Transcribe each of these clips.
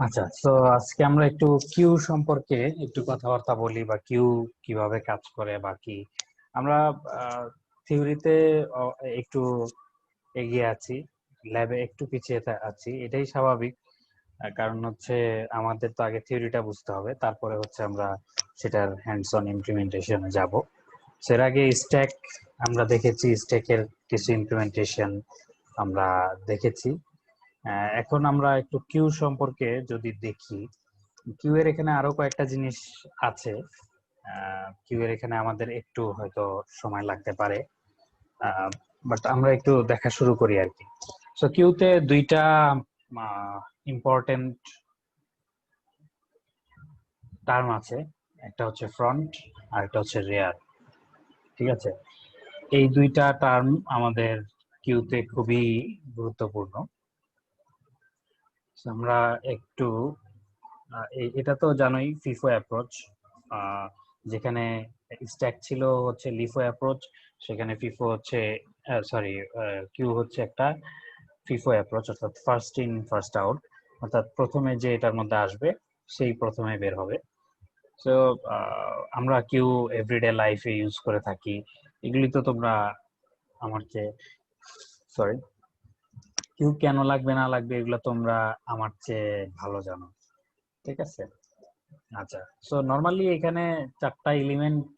আচ্ছা, তো আজকে আমরা একটু কিউ সম্পর্কে একটু কথাবার্তা বলি, বা কিউ কিভাবে কাজ করে বা কি। আমরা থিওরিতে একটু এগিয়ে আছি, ল্যাবে একটু পিছিয়ে আছি, এটাই স্বাভাবিক। কারণ হচ্ছে আমাদের তো আগে থিওরিটা বুঝতে হবে, তারপরে হচ্ছে আমরা সেটার হ্যান্ডস অন ইমপ্লিমেন্টেশনে যাব। এর আগে স্ট্যাক আমরা দেখেছি, স্ট্যাকের কিছু ইমপ্লিমেন্টেশন আমরা দেখেছি। এখন আমরা একটু কিউ সম্পর্কে যদি দেখি, কিউ এর এখানে আরো কয়েকটা জিনিস আছে। কিউ এর এখানে আমাদের একটু হয়তো সময় লাগতে পারে, বাট আমরা একটু দেখা শুরু করি আর কি। সো কিউতে দুইটা ইম্পর্টেন্ট টার্ম আছে, একটা হচ্ছে ফ্রন্ট আর একটা হচ্ছে রেয়ার। ঠিক আছে, এই দুইটা টার্ম আমাদের কিউতে খুবই গুরুত্বপূর্ণ। So, আমরা একটু এটা তো জানোই ফিফো অ্যাপ্রোচ, যেখানে স্ট্যাক ছিল হচ্ছে লিফো অ্যাপ্রোচ, সেখানে ফিফো হচ্ছে সরি কিউ হচ্ছে একটা ফিফো অ্যাপ্রোচ, অর্থাৎ ফার্স্ট ইন ফার্স্ট আউট, অর্থাৎ প্রথমে যে এটার মধ্যে আসবে সেই প্রথমে বের হবে। তো আমরা কিউ এভরিডে লাইফে ইউজ করে থাকি, এগুলি তো তোমরা আমার চেয়ে সরি কিউ কেন লাগবে না লাগবে এগুলো তোমরা আমার চেয়ে ভালো জানো। ঠিক আছে, আচ্ছা। সো নরমালি এখানে চারটা এলিমেন্ট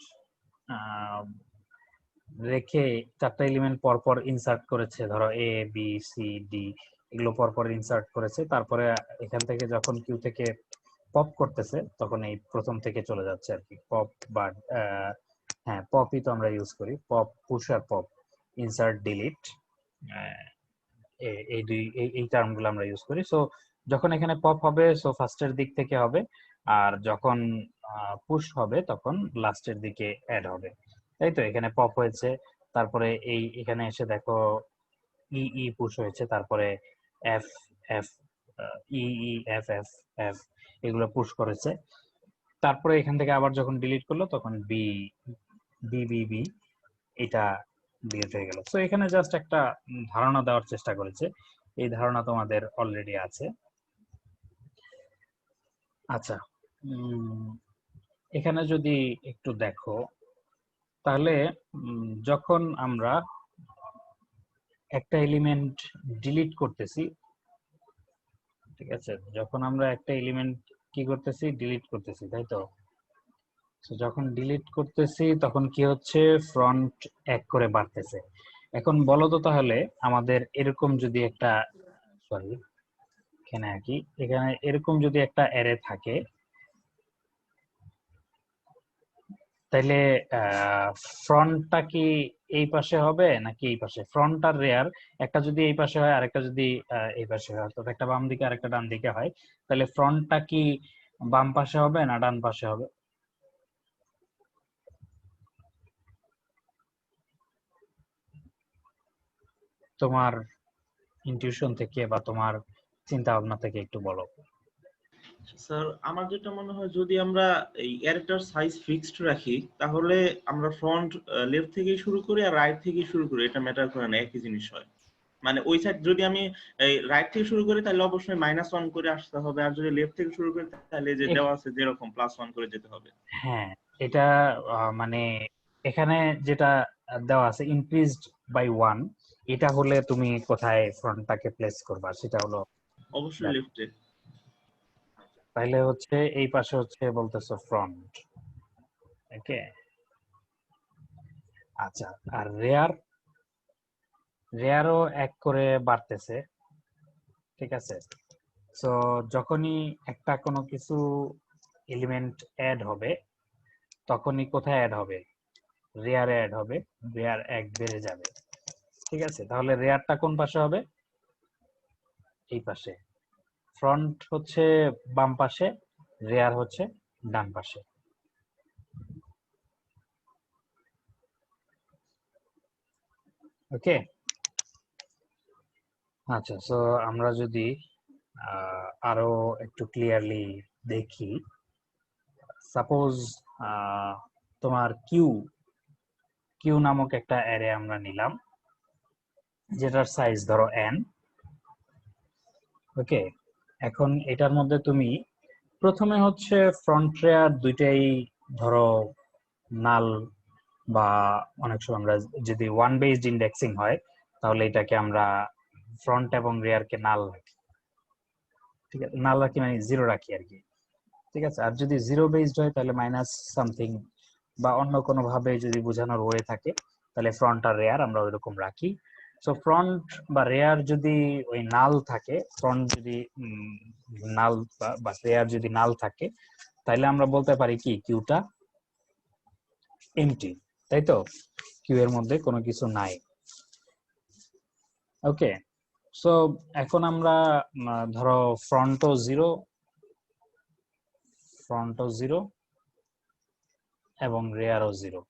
রেখে, চারটা এলিমেন্ট পরপর ইনসার্ট করেছে, ধরো এ বি সি ডি, এগুলো পরপর ইনসার্ট করেছে। তারপরে এখান থেকে যখন কিউ থেকে পপ করতেছে তখন এই প্রথম থেকে চলে যাচ্ছে আর কি, পপ বা হ্যাঁ পপই তো আমরা ইউজ করি, পপ পুশ আর পপ, ইনসার্ট ডিলিট, এই দুই এই টার্ম গুলো আমরা ইউজ করি। সো যখন এখানে পপ হবে সো ফার্স্টের দিক থেকে হবে, আর যখন পুশ হবে তখন লাস্টের দিকে অ্যাড হবে। তাই তো, এখানে পপ হয়েছে, তারপরে এই এখানে এসে দেখো ই ই পুশ হয়েছে, তারপরে F F E E F F F এগুলো পুশ করেছে। তারপরে এখান থেকে আবার যখন ডিলিট করলো তখন বি বি বি বি এটা ডিলিট হয়ে গেল। তো এখানে জাস্ট একটা ধারণা দেওয়ার চেষ্টা করেছে, এই ধারণা তোমাদের অলরেডি আছে। আচ্ছা, এখানে যদি একটু দেখো তাহলে যখন আমরা একটা এলিমেন্ট ডিলিট করতেছি, ঠিক আছে, যখন আমরা একটা এলিমেন্ট কি করতেছি, ডিলিট করতেছি, তাই তো। So, যখন ডিলিট করতেছি তখন কি হচ্ছে, ফ্রন্ট এক করে বাড়তেছে। এখন বলো তো তাহলে আমাদের এরকম যদি একটা সরি এখানে আঁকি, এখানে এরকম যদি একটা অ্যারে থাকে, তাহলে ফ্রন্টটা কি এই পাশে হবে নাকি এই পাশে? ফ্রন্ট আর রেয়ার একটা যদি এই পাশে হয়, আরেকটা যদি এই পাশে হয়, অর্থাৎ একটা বাম দিকে আরেকটা ডান দিকে হয়, তাহলে ফ্রন্টটা কি বাম পাশে হবে না ডান পাশে হবে? তোমার ইনটিউশন থেকে বা তোমার চিন্তা ভাবনা থেকে একটু বলো। স্যার, আমার যেটা মনে হয়, যদি আমরা এই অ্যারেটার সাইজ ফিক্সড রাখি তাহলে আমরা ফ্রন্ট লেফট থেকেই শুরু করি আর রাইট থেকেই শুরু করি, এটা ম্যাটার করে না, একই জিনিস হয়। মানে ওই সাইড যদি আমি এই রাইট থেকে শুরু করি তাহলে অবশ্যই -1 করে আসতে হবে, আর যদি লেফট থেকে শুরু করি তাহলে যে দেওয়া আছে যেরকম +1 করে যেতে হবে। হ্যাঁ, এটা মানে এখানে যেটা দেওয়া আছে ইনক্রিজড বাই 1, এটা হলে তুমি কোথায় ফ্রন্টটাকে প্লেস করবা সেটা হলো অবশ্যই ব্যাপার। লেফটে। তাহলে হচ্ছে এই পাশে হচ্ছে বলতেছো ফ্রন্ট, ওকে। আচ্ছা, আর রেয়ার, রেয়ারও এক করে বাড়তেছে, ঠিক আছে। সো যখনই একটা কোনো কিছু এলিমেন্ট অ্যাড হবে তখনই কোথায় অ্যাড হবে, রেয়ারে অ্যাড হবে, রেয়ার এক বেড়ে যাবে। ঠিক আছে, তাহলে রেয়ারটা কোন পাশে হবে, এই পাশে। ফ্রন্ট হচ্ছে বাম পাশে, রেয়ার হচ্ছে ডান পাশে। ওকে, আচ্ছা। সো আমরা যদি আরো একটু ক্লিয়ারলি দেখি, সাপোজ তোমার কিউ কিউ নামক একটা অ্যারে আমরা নিলাম, যেটার সাইজ ধরো n, ওকে। এখন এটার মধ্যে তুমি প্রথমে হচ্ছে ফ্রন্ট রেয়ার দুইটাই ধরো নাল, বা অনেক সময় আমরা যদি ওয়ান বেসড ইন্ডেক্সিং হয় তাহলে এটাকে আমরা ফ্রন্ট এবং রেয়ারকে নাল রাখি। ঠিক আছে, নাল রাখি মানে জিরো রাখি আর কি। ঠিক আছে, আর যদি জিরো বেসড হয় তাহলে মাইনাস সামথিং বা অন্য কোনো ভাবে যদি বোঝানোর ওয়ে থাকে তাহলে ফ্রন্ট আর রেয়ার আমরা ওইরকম রাখি। সো ফ্রন্ট বা রেয়ার যদি ওই নাল থাকে, ফ্রন্ট যদি নাল বা রেয়ার যদি নাল থাকে, তাহলে আমরা বলতে পারি কি কিউটা এমটি, তাই তো, কিউ এর মধ্যে কোনো কিছু নাই। ওকে, সো এখন আমরা ধরো ফ্রন্টও জিরো এবং রেয়ারও জিরো,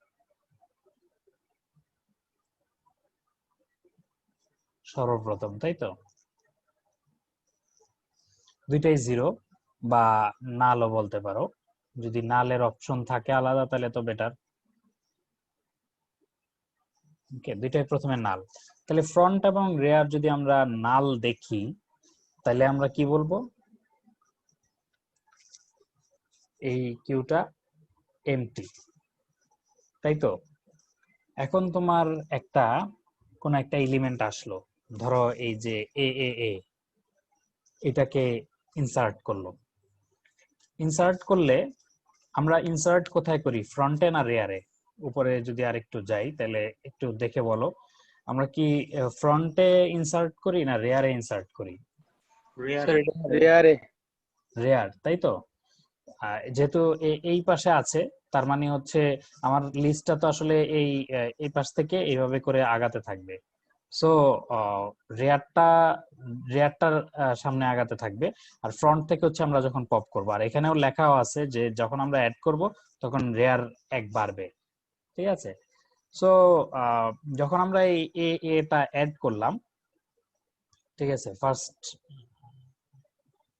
সর্বপ্রথম, তাই তো, দুইটাই জিরো বা নালও বলতে পারো। যদি নালের অপশন থাকে আলাদা তাহলে তো বেটার। ওকে, দুইটাই প্রথমে নাল। তাহলে ফ্রন্ট এবং রেয়ার যদি আমরা নাল দেখি তাহলে আমরা কি বলবো, এই কিউটা এমটি, তাই তো। এখন তোমার একটা কোন একটা এলিমেন্ট আসলো, ধরো এই যে এ এ এ, এটাকে ইনসার্ট করলো। ইনসার্ট করলে আমরা ইনসার্ট কোথায় করি, ফ্রন্টে না রেয়ারে? উপরে যদি আরেকটু যাই তাহলে একটু দেখে বলো, আমরা কি ফ্রন্টে ইনসার্ট করি না রেয়ারে ইনসার্ট করি? রেয়ারে। স্যার এটা রেয়ারে। রেয়ার, তাই তো। যেহেতু এই পাশে আছে, তার মানে হচ্ছে আমার লিস্টটা তো আসলে এই পাশ থেকে এইভাবে করে আগাতে থাকবে। সো রেয়ারটা রেয়ারটার সামনে আগাতে থাকবে, আর ফ্রন্ট থেকে হচ্ছে আমরা যখন পপ করব। আর এখানেও লেখাও আছে যে যখন আমরা অ্যাড করব তখন রেয়ার এক বাড়বে। ঠিক আছে, সো যখন আমরা এই এটা অ্যাড করলাম, ঠিক আছে, ফার্স্ট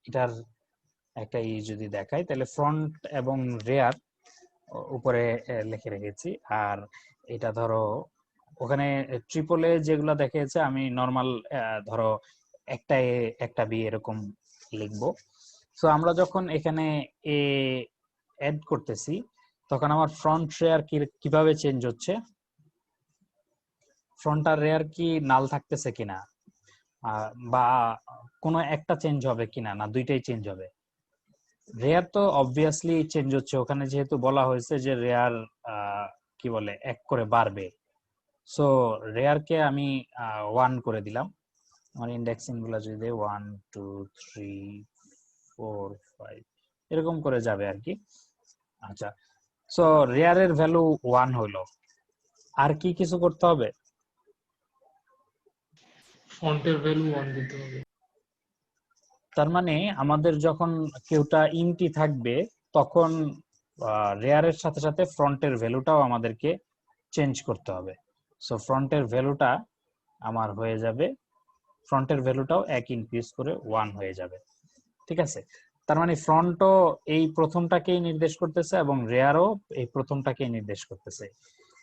এটার একটা যদি দেখাই তাহলে ফ্রন্ট এবং রেয়ার উপরে লিখে রেখেছি। আর এটা ধরো ওখানে ট্রিপলে যেগুলো দেখিয়েছে আমি নর্মাল ধরো একটা এ একটা বি এরকম লিখবো। সো আমরা যখন এখানে এ অ্যাড করতেছি তখন আমার ফ্রন্ট রেয়ার কিভাবে চেঞ্জ হচ্ছে, ফ্রন্ট আর রেয়ার কি নাল থাকতেছে কিনা, বা কোনো একটা চেঞ্জ হবে কিনা, না দুইটাই চেঞ্জ হবে? রেয়ার তো অবভিয়াসলি চেঞ্জ হচ্ছে, ওখানে যেহেতু বলা হয়েছে যে রেয়ার কি বলে এক করে বাড়বে। সো রেয়ারকে আমি 1 করে দিলাম। আমার ইন্ডেক্সিং গুলো যদি 1 2 3 4 5 এরকম করে যাবে আর কি। আচ্ছা, সো রেয়ারের ভ্যালু 1 হলো, আর কি কিছু করতে হবে? ফন্টের ভ্যালু 1 দিতে হবে। তার মানে আমাদের যখন কেউটা ইন্টি থাকবে তখন রেয়ারের সাথে সাথে ফ্রন্টের ভ্যালুটাও আমাদেরকে চেঞ্জ করতে হবে। সো ফ্রন্টের ভ্যালুটা আমার হয়ে যাবে, ফ্রন্টের ভ্যালুটাও এক ইনক্রিজ করে 1 হয়ে যাবে। ঠিক আছে, তার মানে ফ্রন্টও এই প্রথমটাকেই নির্দেশ করতেছে এবং রেয়ারও এই প্রথমটাকেই নির্দেশ করতেছে।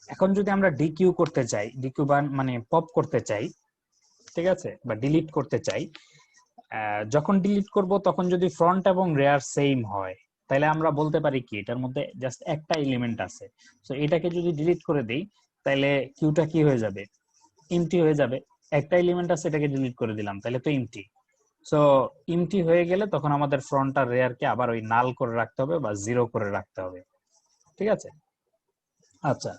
এখন যদি আমরা ডিকিউ করতে চাই, ডিকিউ মানে পপ করতে চাই, ঠিক আছে, বা ডিলিট করতে চাই, যখন ডিলিট করব তখন যদি ফ্রন্ট এবং রেয়ার সেম হয় তাহলে আমরা বলতে পারি কি এটার মধ্যে জাস্ট একটা এলিমেন্ট আছে। সো এটাকে যদি ডিলিট করে দেই তাহলে কিউটা কি হয়ে যাবে, এমটি হয়ে যাবে। একটা এলিমেন্ট আছে, এটাকে ডিলিট করে দিলাম তাহলে তো এমটি। সো এমটি হয়ে গেলে তখন আমাদের ফ্রন্ট আর রেয়ারকে আবার ওই নাল করে রাখতে হবে বা জিরো করে রাখতে হবে। ঠিক আছে, আচ্ছা,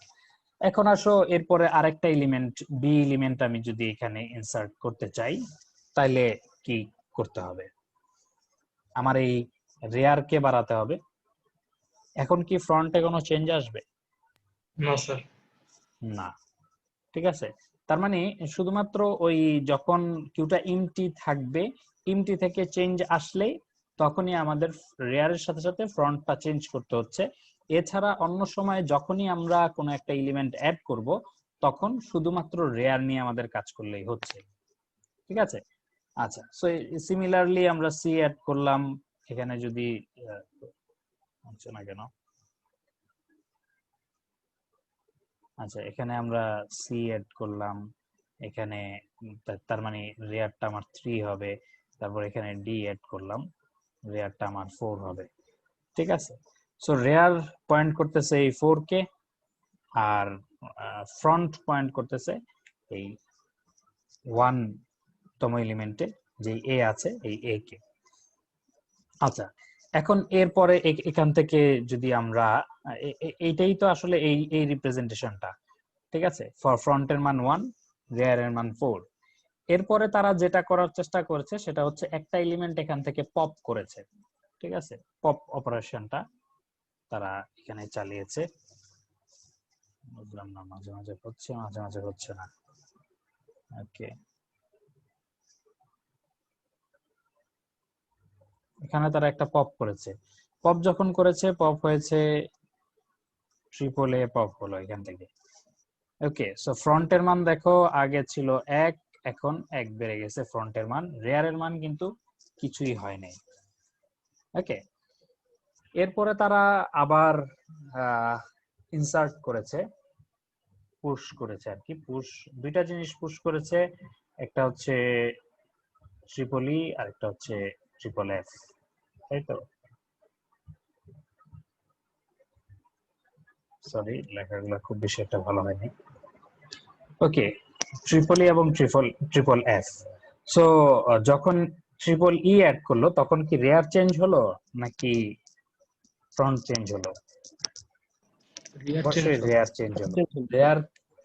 এখন আসো এরপরে আরেকটা এলিমেন্ট বি এলিমেন্ট আমি যদি এখানে ইনসার্ট করতে চাই তাহলে কি করতে হবে, আমার এই রেয়ার কে বাড়াতে হবে। এখন কি ফ্রন্টে কোনো চেঞ্জ আসবে? না স্যার। না। ঠিক আছে, তার মানে শুধুমাত্র ওই যখন কিউটা ইমটি থাকবে, ইমটি থেকে চেঞ্জ আসলেই তখনই আমাদের রেয়ারের সাথে সাথে ফ্রন্টটা চেঞ্জ করতে হচ্ছে। এছাড়া অন্য সময় যখনই আমরা কোনো একটা এলিমেন্ট অ্যাড করব তখন শুধুমাত্র রেয়ার নিয়ে আমাদের কাজ করলেই হচ্ছে। ঠিক আছে, আচ্ছা, সো সিমিলারলি আমরা সি অ্যাড করলাম এখানে, যদি হচ্ছে না কেন, আচ্ছা এখানে আমরা সি এড করলাম এখানে, তার মানে রেয়ারটা আমার 3 হবে। তারপর এখানে ডি অ্যাড করলাম, রেয়ারটা আমার 4 হবে। ঠিক আছে, সো রেয়ার পয়েন্ট করতেছে এই 4 কে, আর ফ্রন্ট পয়েন্ট করতেছে এই 1 তম এলিমেন্টে যে এ আছে এই এ কে। আচ্ছা, এখন এরপরে এখান থেকে যদি আমরা এইটাই তো আসলে এই রিপ্রেজেন্টেশনটা, ঠিক আছে, ফর ফ্রন্টের মান 1, রেয়ারের মান 4। এরপরে তারা যেটা করার চেষ্টা করেছে সেটা হচ্ছে একটা এলিমেন্ট এখান থেকে পপ করেছে। ঠিক আছে, পপ অপারেশনটা তারা এখানে চালিয়েছে। বুঝলাম না, মাঝে মাঝে হচ্ছে মাঝে মাঝে হচ্ছে না। ওকে, এখানে তারা একটা পপ করেছে। পপ যখন করেছে, পপ হয়েছে ট্রিপল এ পপ হলো এখান থেকে। ওকে, সো ফ্রন্টের মান দেখো আগে ছিল 1, এখন 1 বেড়ে গেছে ফ্রন্টের মান, রেয়ারের মান কিন্তু কিছুই হয় নাই। ওকে, এরপরে তারা আবার ইনসার্ট করেছে, পুশ করেছে আর কি। পুশ, দুইটা জিনিস পুশ করেছে, একটা হচ্ছে ট্রিপল ই আর একটা হচ্ছে ট্রিপল এফ, তাই তো? সরি, লেখাগুলো খুব বেশি একটা ভালো হয়নি। ওকে, ট্রিপল ই এবং ট্রিপল এফ। সো যখন ট্রিপল ই অ্যাড করলো তখন কি রেয়ার চেঞ্জ হলো নাকি ফ্রন্ট চেঞ্জ হলো? অবশ্যই রেয়ার চেঞ্জ হলো। রেয়ার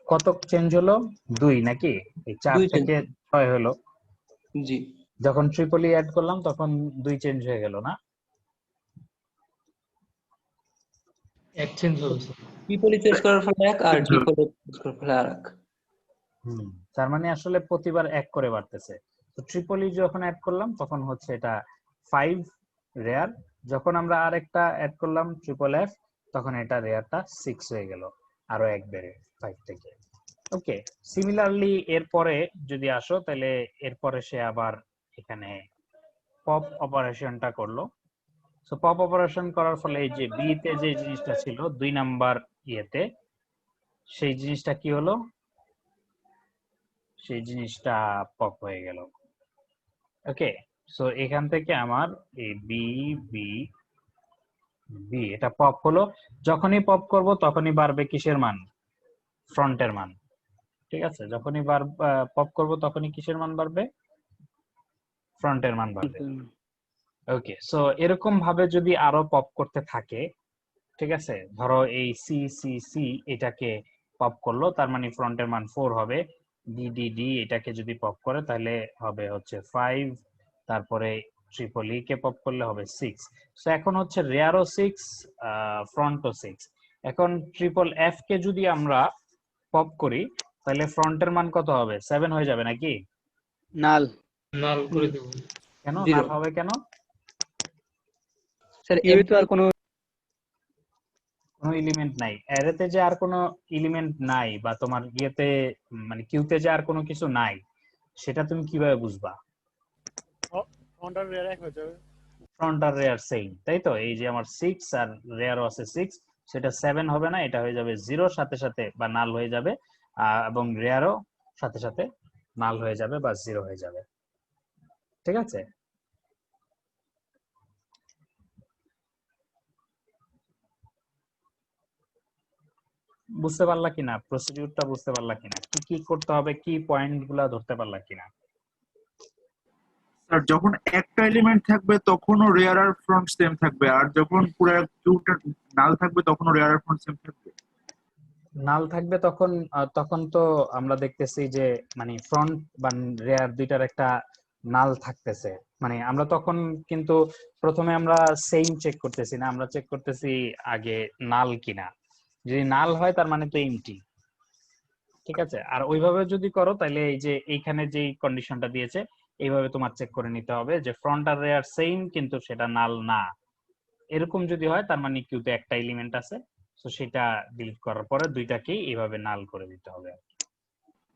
কত চেঞ্জ হলো? 2 নাকি? এই 4 থেকে 6 হলো। জি, যখন ট্রিপল ই অ্যাড করলাম তখন 2 চেঞ্জ হয়ে গেল না? এক চেঞ্জ হবে স্যার। ট্রিপল চেঞ্জ করার ফলে এক, আর ট্রিপল চেঞ্জ করার ফলে আরেক। তার মানে আসলে প্রতিবার 1 করে বাড়তেছে। তো ট্রিপল ই যখন অ্যাড করলাম তখন হচ্ছে এটা 5 রেয়ার, যখন আমরা আরেকটা অ্যাড করলাম ট্রিপল এফ তখন এটা রেয়ারটা 6 হয়ে গেল, আরো 1 বেড়ে 5 থেকে। ওকে, সিমিলারলি এরপরে যদি আসো তাহলে এরপরে সে আবার এখানে পপ অপারেশনটা করলো। সো পপ অপারেশন করার ফলে এই যে বি তে যে জিনিসটা ছিল 2 নাম্বার ইয়েতে, সেই জিনিসটা কি হলো? সেই জিনিসটা পপ হয়ে গেল। ওকে, সো এখান থেকে আমার এই বি বি বি এটা পপ হলো। যখনই পপ করব তখনই বাড়বে কিসের মান? ফ্রন্টের মান। ঠিক আছে, যখনই পপ করব তখনই কিসের মান বাড়বে? ফ্রন্টের মান বাড়বে। ওকে, সো এরকম ভাবে যদি আরো পপ করতে থাকে, ঠিক আছে, ধরো এই সি সি সি এটাকে পপ করলো, তার মানে ফ্রন্টের মান 4 হবে। ডি ডি ডি এটাকে যদি পপ করে তাহলে হবে হচ্ছে 5, তারপরে ট্রিপল ই কে পপ করলে হবে 6। সো এখন হচ্ছে রেয়ারও 6, ফ্রন্টও 6। এখন ট্রিপল এফ কে যদি আমরা পপ করি তাহলে ফ্রন্টের মান কত হবে? 7 হয়ে যাবে নাকি? নাল নাল করে দেব। কেন Zero. নাল হবে কেন? স্যার এমনি তো আর কোনো কোনো এলিমেন্ট নাই অ্যারেতে, যে আর কোনো এলিমেন্ট নাই বা তোমার ইয়েতে মানে কিউতে যে আর কোনো কিছু নাই, সেটা তুমি কিভাবে বুঝবা? ফ্রন্ট আর রিয়ার এক হয়ে যাবে। ফ্রন্ট আর রেয়ার সেম, তাই তো? এই যে আমার 6 আর রেয়ারও আছে 6, সেটা 7 হবে না, এটা হয়ে যাবে 0 সাথে সাথে বা নাল হয়ে যাবে, এবং রেয়ারও সাথে সাথে নাল হয়ে যাবে বা 0 হয়ে যাবে। ঠিক আছে, বুঝতে পারলা কিনা? প্রসিডিউরটা বুঝতে পারলা কিনা? কি কি করতে হবে, কি পয়েন্ট গুলা ধরতে পারলা কিনা? স্যার যখন একটা এলিমেন্ট থাকবে তখনও রেয়ার আর ফ্রন্ট সেম থাকবে, আর যখন পুরো কিউটা নাল থাকবে তখনও রেয়ার আর ফ্রন্ট সেম থাকবে। নাল থাকবে তখন তখন তো আমরা দেখতেছি যে মানে ফ্রন্ট বা রেয়ার দুইটার একটা নাল থাকতেছে। মানে আমরা তখন কিন্তু প্রথমে আমরা সেম চেক করতেছি না, আমরা চেক করতেছি আগে নাল কিনা। যদি নাল হয় তার মানে তো এমটি। ঠিক আছে, আর ওইভাবে যদি করো তাহলে এই যে এইখানে যে কন্ডিশনটা দিয়েছে এইভাবে তোমার চেক করে নিতে হবে যে ফ্রন্ট আর রেয়ার সেম কিন্তু সেটা নাল না। এরকম যদি হয় তার মানে কিউতে একটা এলিমেন্ট আছে, তো সেটা ডিলিট করার পরে দুইটাকেই এইভাবে নাল করে দিতে হবে।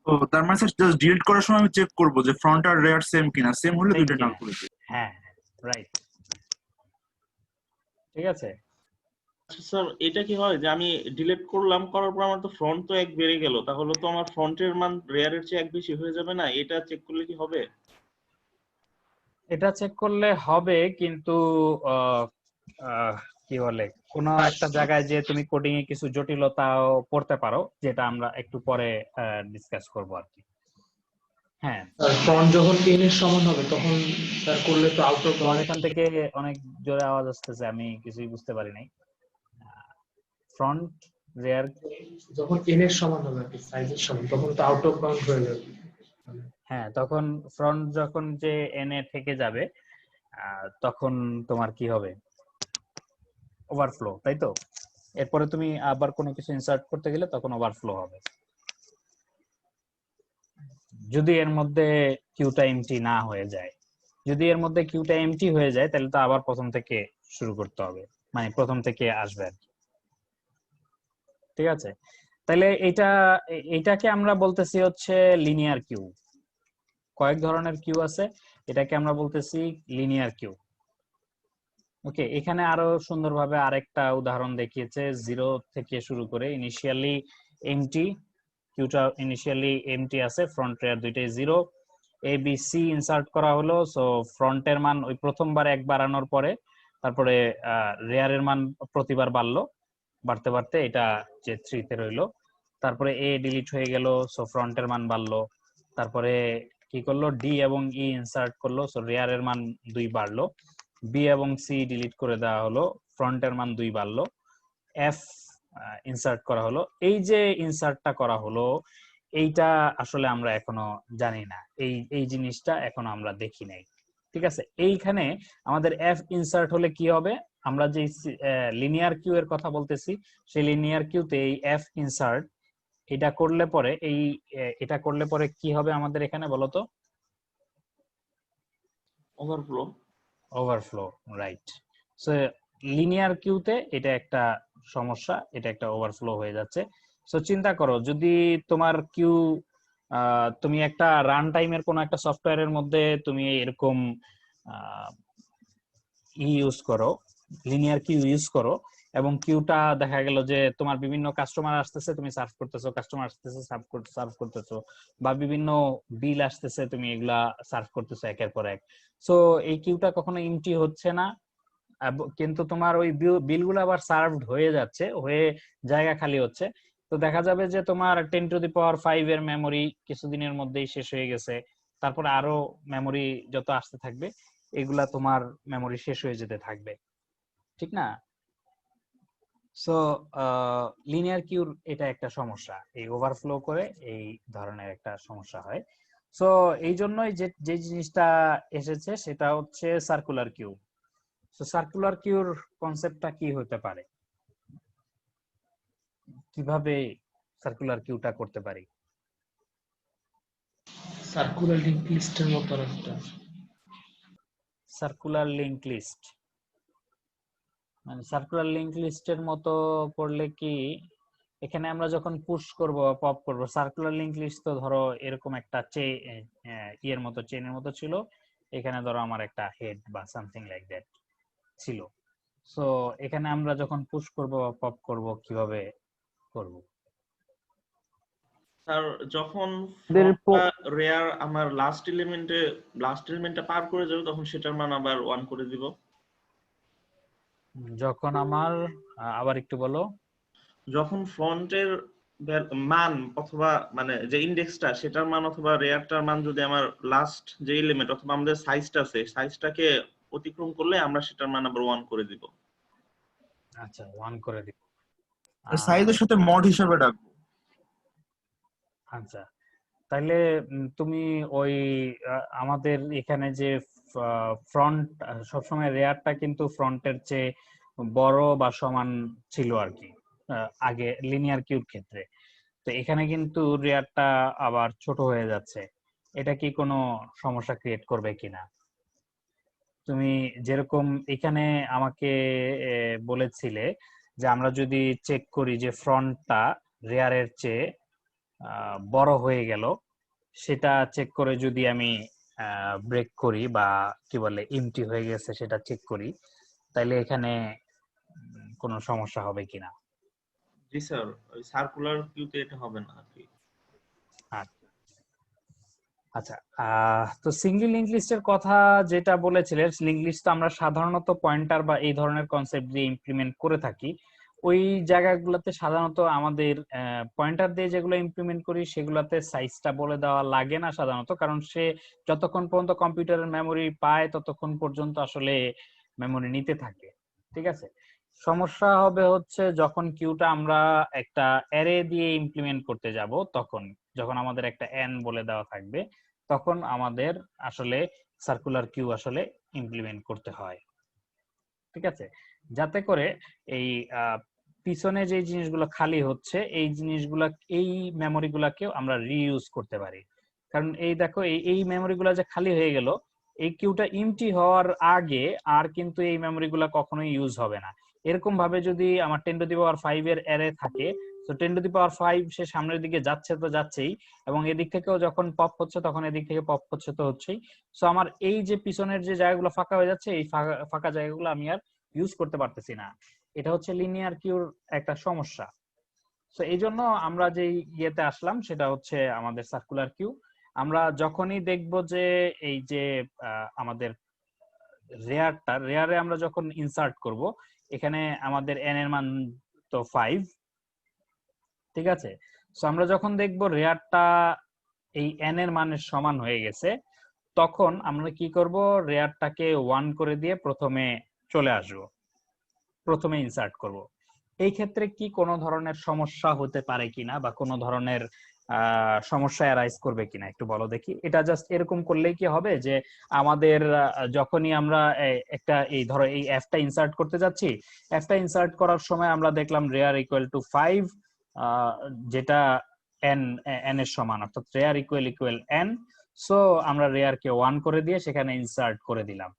তো তার মানে স্যার জাস্ট ডিলিট করার সময় আমি চেক করবো যে ফ্রন্ট আর রেয়ার সেম কিনা, সেম হলে Same দুইটা নাল কিনা? করে দিই। হ্যাঁ, রাইট, ঠিক আছে। স্যার এটা কি হয় যে আমি ডিলিট করলাম, করার পর আমার তো ফ্রন্ট তো 1 বেড়ে গেল, তাহলে তো আমার ফ্রন্টের মান রেয়ারের চেয়ে 1 বেশি হয়ে যাবে না? এটা চেক করলে কি হবে? এটা চেক করলে হবে, কিন্তু আহ, আহ, কি বলে, কোনো একটা জায়গায় যে তুমি কোডিং এ কিছু জটিলতাও পড়তে পারো, যেটা আমরা একটু পরে ডিসকাস করবো আর কি। হ্যাঁ, আর ফ্রন্ট যখন n এর সমান হবে তখন স্যার করলে তো আউট অফ তোমার এখান থেকে অনেক জোরে আওয়াজ আসতেছে, আমি কিছুই বুঝতে পারি নাই। ফ্রন্ট, রেয়ার, যখন n এর সমান হবে আর কি, সাইজের সমান, তখন তো আউট অফ বাউন্ড হয়ে যাবে। হ্যাঁ, তখন ফ্রন্ট যখন যে এন এ থেকে যাবে, তখন তোমার কি হবে, ওভারফ্লো, তাই তো? এরপরে তুমি আবার কোনো কিছু ইনসার্ট করতে গেলে তখন ওভারফ্লো হবে, যদি এর মধ্যে কিউটা এমটি না হয়ে যায়। যদি এর মধ্যে কিউটা এমটি হয়ে যায় তাহলে তো আবার প্রথম থেকে শুরু করতে হবে, মানে প্রথম থেকে আসবে আর কি। ঠিক আছে, তাহলে এটাকে আমরা বলতেছি হচ্ছে লিনিয়ার কিউ। কয়েক ধরনের কিউ আছে, এটাকে আমরা বলতেছি লিনিয়ার কিউ। ওকে, এখানে আরো সুন্দরভাবে আরেকটা উদাহরণ দেখিয়েছে, 0 থেকে শুরু করে ইনিশিয়ালি এমটি, কিউটা ইনিশিয়ালি এমটি আছে, ফ্রন্ট রেয়ার দুইটাই 0, এ বি সি ইনসার্ট করা হলো। সো ফ্রন্টের মান ওই প্রথমবার এক বাড়ানোর পরে তারপরে রেয়ারের মান প্রতিবার বাড়লো, বাড়তে বাড়তে এটা যে 3 তে রইলো। তারপরে এ ডিলিট হয়ে গেল, সো ফ্রন্টের মান বাড়লো। তারপরে কি করলো, ডি এবং ই ইনসার্ট করলো, সো রেয়ারের মান 2 বাড়লো। বি এবং সি ডিলিট করে দেওয়া হলো, ফ্রন্টের মান 2 বাড়লো। এফ ইনসার্ট করা হলো। এই যে ইনসার্টটা করা হলো, এইটা আসলে আমরা এখনো জানি না, এই জিনিসটা এখনো আমরা দেখি নাই। ঠিক আছে, এইখানে আমাদের এফ ইনসার্ট হলে কি হবে, আমরা যে লিনিয়ার কিউ এর কথা বলতেছি, সেই লিনিয়ার কিউতে এই এফ ইনসার্ট এটা করলে পরে এটা করলে পরে কি হবে আমাদের এখানে বলো তো? Overflow. Overflow, right. So linear কিউতে এটা একটা সমস্যা, এটা একটা ওভারফ্লো হয়ে যাচ্ছে। সো চিন্তা করো, যদি তোমার কিউ, তুমি একটা রান টাইমের কোনো একটা সফটওয়্যারের মধ্যে তুমি এরকম ইউজ করো, লিনিয়ার কিউ ইউজ করো, এবং কিউটা দেখা গেল যে তোমার বিভিন্ন কাস্টমার আসতেছে, তুমি সার্ভ করতেছো, কাস্টমার আসতেছে সার্ভ করতেছো, বা বিভিন্ন বিল আসতেছে, তুমি এগুলা সার্ভ করতেছো একের পর এক। সো এই কিউটা কখনো এমটি হচ্ছে না, কিন্তু তোমার ওই বিলগুলো আবার সার্ভড হয়ে যাচ্ছে, হয়ে জায়গা খালি হচ্ছে। তো দেখা যাবে যে তোমার 10⁵ এর মেমোরি কিছুদিনের মধ্যেই শেষ হয়ে গেছে, তারপরে আরো মেমোরি যত আসতে থাকবে, এগুলা তোমার মেমোরি শেষ হয়ে যেতে থাকবে, ঠিক না? সো লিনিয়ার কিউর এটা একটা সমস্যা, এই ওভারফ্লো করে এই ধরনের একটা সমস্যা হয়। সো এই জন্যই যে জিনিসটা এসেছে সেটা হচ্ছে সার্কুলার কিউ। সো সার্কুলার কিউর কনসেপ্টটা কি হতে পারে, কিভাবে সার্কুলার কিউটা করতে পারি? সার্কুলার লিংক লিস্টের মতো একটা। সার্কুলার লিংক লিস্ট মানে সার্কুলার লিংক লিস্টের মতো করলে কি, এখানে আমরা যখন পুশ করব পপ করব, সার্কুলার লিংক লিস্ট তো ধরো এরকম একটা ইয়ের মতো, চেনের মতো ছিল, এখানে ধরো আমার একটা হেড বা সামথিং লাইক দ্যাট ছিল। সো এখানে আমরা যখন পুশ করব বা পপ করব, কিভাবে করব? স্যার যখন আমাদের রেয়ার আমার লাস্ট এলিমেন্টটা পার করে যাবে তখন সেটার মান আবার 1 করে দিব। যখন আমার আবার একটু বলো। যখন ফ্রন্টের মান অথবা মানে যে ইন্ডেক্সটা সেটার মান অথবা রেয়ারটার মান যদি আমার লাস্ট যে এলিমেন্ট অথবা আমাদের সাইজটা আছে সাইজটাকে অতিক্রম করলে আমরা সেটার মান আবার 1 করে দিব। আচ্ছা, 1 করে দিব। সাইজের সাথে মড হিসাবে ডাকবো। আচ্ছা, তাহলে তুমি ওই আমাদের এখানে যে ফ্রন্ট, সবসময় রেয়ারটা কিন্তু ফ্রন্টের চেয়ে বড় বা সমান ছিল আর কি, আগে লিনিয়ার কিউর ক্ষেত্রে। তো এখানে কিন্তু রেয়ারটা আবার ছোট হয়ে যাচ্ছে, এটা কি কোনো সমস্যা ক্রিয়েট করবে কিনা? তুমি যেরকম এখানে আমাকে বলেছিলে যে আমরা যদি চেক করি যে ফ্রন্টটা রেয়ারের চেয়ে বড় হয়ে গেল, সেটা চেক করে যদি আমি ব্রেক করি বা কি বলে এমটি হয়ে গেছে সেটা চেক করি, তাইলে এখানে কোনো সমস্যা হবে কিনা? জি স্যার, ওই সার্কুলার কিউতে এটা হবে না আর কি। আচ্ছা, তো সিঙ্গেল লিঙ্ক লিস্টের কথা যেটা বলেছিলেন, লিঙ্ক লিস্ট তো আমরা সাধারণত পয়েন্টার বা এই ধরনের কনসেপ্ট দিয়ে ইমপ্লিমেন্ট করে থাকি। ওই জায়গাগুলোতে সাধারণত আমাদের পয়েন্টার দিয়ে যেগুলো ইমপ্লিমেন্ট করি সেগুলোতে সাইজটা বলে দেওয়া লাগে না সাধারণত, কারণ সে যতক্ষণ পর্যন্ত কম্পিউটারের মেমোরি পায় ততক্ষণ পর্যন্ত আসলে মেমোরি নিতে থাকে। ঠিক আছে, সমস্যা হবে হচ্ছে যখন কিউটা আমরা একটা অ্যারে দিয়ে ইমপ্লিমেন্ট করতে যাব, তখন যখন আমাদের একটা এন বলে দেওয়া থাকবে তখন আমাদের আসলে সার্কুলার কিউ আসলে ইমপ্লিমেন্ট করতে হয়। ঠিক আছে, যাতে করে এই পিছনে যে জিনিসগুলো খালি হচ্ছে এই জিনিসগুলা, এই মেমোরি গুলাকেও আমরা রিইউজ করতে পারি। কারণ এই দেখো এই মেমোরি গুলা যে খালি হয়ে গেল, এই কিউটা এমটি হওয়ার আগে আর কিন্তু এই মেমোরি গুলা কখনোই ইউজ হবে না। এরকম ভাবে যদি আমার 10⁵ এর অ্যারে থাকে, তো 10⁵ সে সামনের দিকে যাচ্ছে তো যাচ্ছেই, এবং এদিক থেকেও যখন পপ হচ্ছে তখন এদিক থেকে পপ হচ্ছে তো হচ্ছেই। সো আমার এই যে পিছনের যে জায়গাগুলো ফাঁকা হয়ে যাচ্ছে, এই ফাঁকা জায়গাগুলো আমি আর ইউজ করতে পারতেছি না। এটা হচ্ছে লিনিয়ার কিউর একটা সমস্যা। তো এই জন্য আমরা যে ইয়েতে আসলাম সেটা হচ্ছে আমাদের সার্কুলার কিউ। আমরা যখনই দেখব যে এই যে আমাদের রেয়ারে আমরা যখন ইনসার্ট করব, এখানে আমাদের এন এর মান তো 5, ঠিক আছে। সো আমরা যখন দেখব রেয়ারটা এই এন এর মানের সমান হয়ে গেছে, তখন আমরা কি করব, রেয়ারটাকে 1 করে দিয়ে প্রথমে চলে আসব, প্রথমে ইনসার্ট করব। এই ক্ষেত্রে কি কোনো ধরনের সমস্যা হতে পারে কিনা বা কোনো ধরনের সমস্যা অ্যারাইজ করবে কিনা একটু বলো দেখি। এটা জাস্ট এরকম করলেই কি হবে যে আমাদের যখনই আমরা একটা এই ধরো এই এফটা ইনসার্ট করতে যাচ্ছি, এফটা ইনসার্ট করার সময় আমরা দেখলাম রেয়ার ইকুয়াল টু 5, যেটা এন এর সমান, অর্থাৎ রেয়ার ইকুয়াল এন। সো আমরা রেয়ারকে 1 করে দিয়ে সেখানে ইনসার্ট করে দিলাম।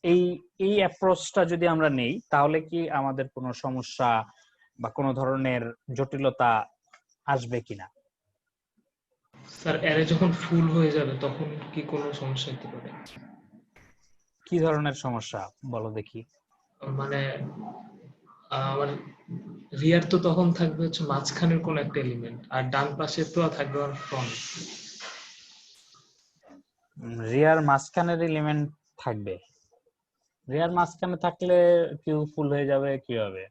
এই এই অ্যাপ্রোচটা যদি আমরা নেই তাহলে কি আমাদের কোনো সমস্যা বা কোনো ধরনের জটিলতা আসবে কিনা? স্যার অ্যারে যখন ফুল হয়ে যাবে তখন কি কোনো সমস্যা হতে পারে? কি ধরনের সমস্যা বলো দেখি। মানে আমার রিয়ার তো তখন থাকবে হচ্ছে মাঝখানের কোন একটা এলিমেন্ট, আর ডান পাশে তো থাকবে আমার ফ্রন্ট। রিয়ার মাঝখানের এলিমেন্ট থাকবে? রিয়ার মাঝখানে থাকলে কিউ ফুল হয়ে যাবে কিভাবে?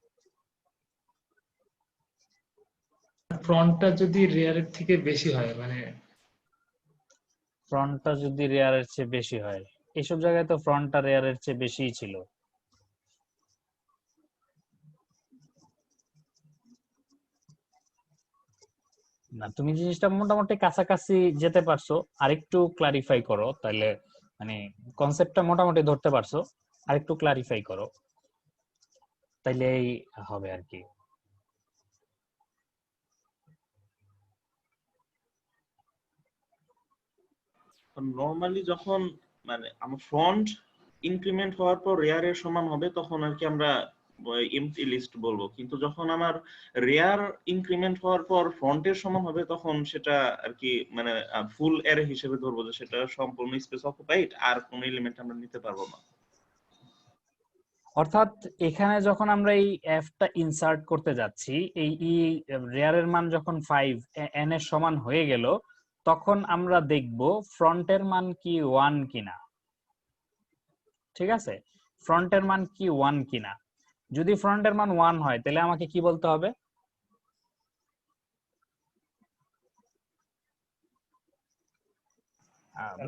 ফ্রন্টটা যদি রিয়ারের থেকে বেশি হয়, মানে ফ্রন্টটা যদি রেয়ারের চেয়ে বেশি হয়, এইসব জায়গায় তো ফ্রন্টটা রেয়ারের চেয়ে বেশিই ছিল। না, তুমি জিনিসটা মোটামুটি কাছাকাছি যেতে পারছো, আরেকটু ক্লারিফাই করো তাহলে, মানে কনসেপ্টটা মোটামুটি ধরতে পারছো, আরেকটু ক্লারিফাই করো তাইলেই হবে আর কি। নরমালি যখন মানে আমার ফ্রন্ট ইনক্রিমেন্ট হওয়ার পর রেয়ারের সমান হবে তখন আর কি আমরা এমটি লিস্ট বলবো, কিন্তু যখন আমার রেয়ার ইনক্রিমেন্ট হওয়ার পর ফ্রন্টের সমান হবে তখন সেটা আর কি মানে ফুল অ্যারে হিসেবে ধরবো, যে সেটা সম্পূর্ণ স্পেস অকুপাইড আর কোন এলিমেন্ট আমরা নিতে পারবো না। অর্থাৎ এখানে যখন আমরা এই এফটা ইনসার্ট করতে যাচ্ছি, এই রেয়ারের মান যখন 5 এন এর সমান হয়ে গেল, তখন আমরা দেখব ফ্রন্টের মান কি 1 কিনা। ঠিক আছে, ফ্রন্টের মান কি 1 কিনা। যদি ফ্রন্টের মান 1 হয় তাহলে আমাকে কি বলতে হবে?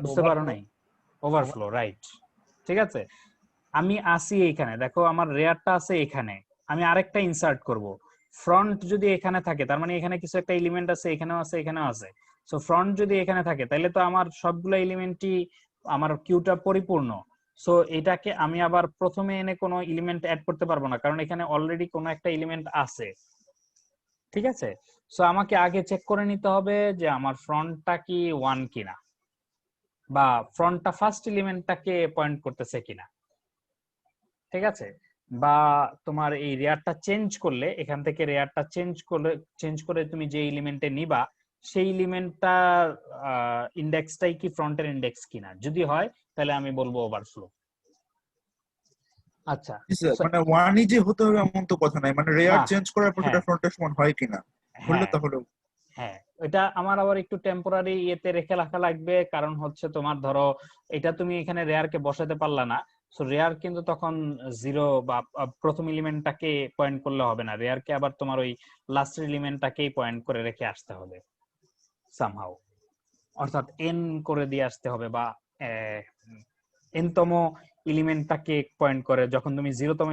বুঝতে পারো নাই? Overflow, right. ঠিক আছে, আমি আসি এইখানে, দেখো আমার রেয়ারটা আছে এখানে, আমি আরেকটা ইনসার্ট করব। ফ্রন্ট যদি এখানে থাকে তার মানে এখানে কিছু একটা এলিমেন্ট আছে, এখানেও আছে এখানেও আছে। সো ফ্রন্ট যদি এখানে থাকে তাহলে তো আমার সবগুলো এলিমেন্টই, আমার কিউটা পরিপূর্ণ। সো এটাকে আমি আবার প্রথমে এনে কোনো এলিমেন্ট অ্যাড করতে পারবো না, কারণ এখানে অলরেডি কোনো একটা এলিমেন্ট আছে। ঠিক আছে, সো আমাকে আগে চেক করে নিতে হবে যে আমার ফ্রন্টটা কি 1 কিনা, বা ফ্রন্টটা ফার্স্ট এলিমেন্টটাকে পয়েন্ট করতেছে কিনা। ঠিক আছে, বা তোমার এই রেয়ারটা চেঞ্জ করলে, এখান থেকে রেয়ারটা চেঞ্জ করে তুমি যে এলিমেন্টে নিবা সেই এলিমেন্টটা ইন্ডেক্সটাই কি ফ্রন্টের ইন্ডেক্স কিনা। যদি হয় তাহলে আমি বলবো ওভারফ্লো। আচ্ছা, মানে ওয়ানই যে হতে হবে এমন তো কথা নাই, মানে রেয়ার না, চেঞ্জ করার পর সেটা হ্যাঁ ফ্রন্টের সমান হয় কিনা বললে হ্যাঁ তাহলে। হ্যাঁ, এটা আমার আবার একটু টেম্পোরারি ইয়েতে রেখে রাখা লাগবে, কারণ হচ্ছে তোমার ধরো এটা তুমি এখানে রেয়ার কে বসাতে পারলা না, সো রেয়ার কিন্তু তখন জিরো বা প্রথম এলিমেন্টটাকে পয়েন্ট করলে হবে না, রেয়ার কে আবার তোমার ওই লাস্ট এলিমেন্টটাকেই পয়েন্ট করে রেখে আসতে হবে সামহাউ, অর্থাৎ এন করে দিয়ে আসতে হবে, বা এন তম এলিমেন্টটাকে পয়েন্ট করে। যখন তুমি 0তম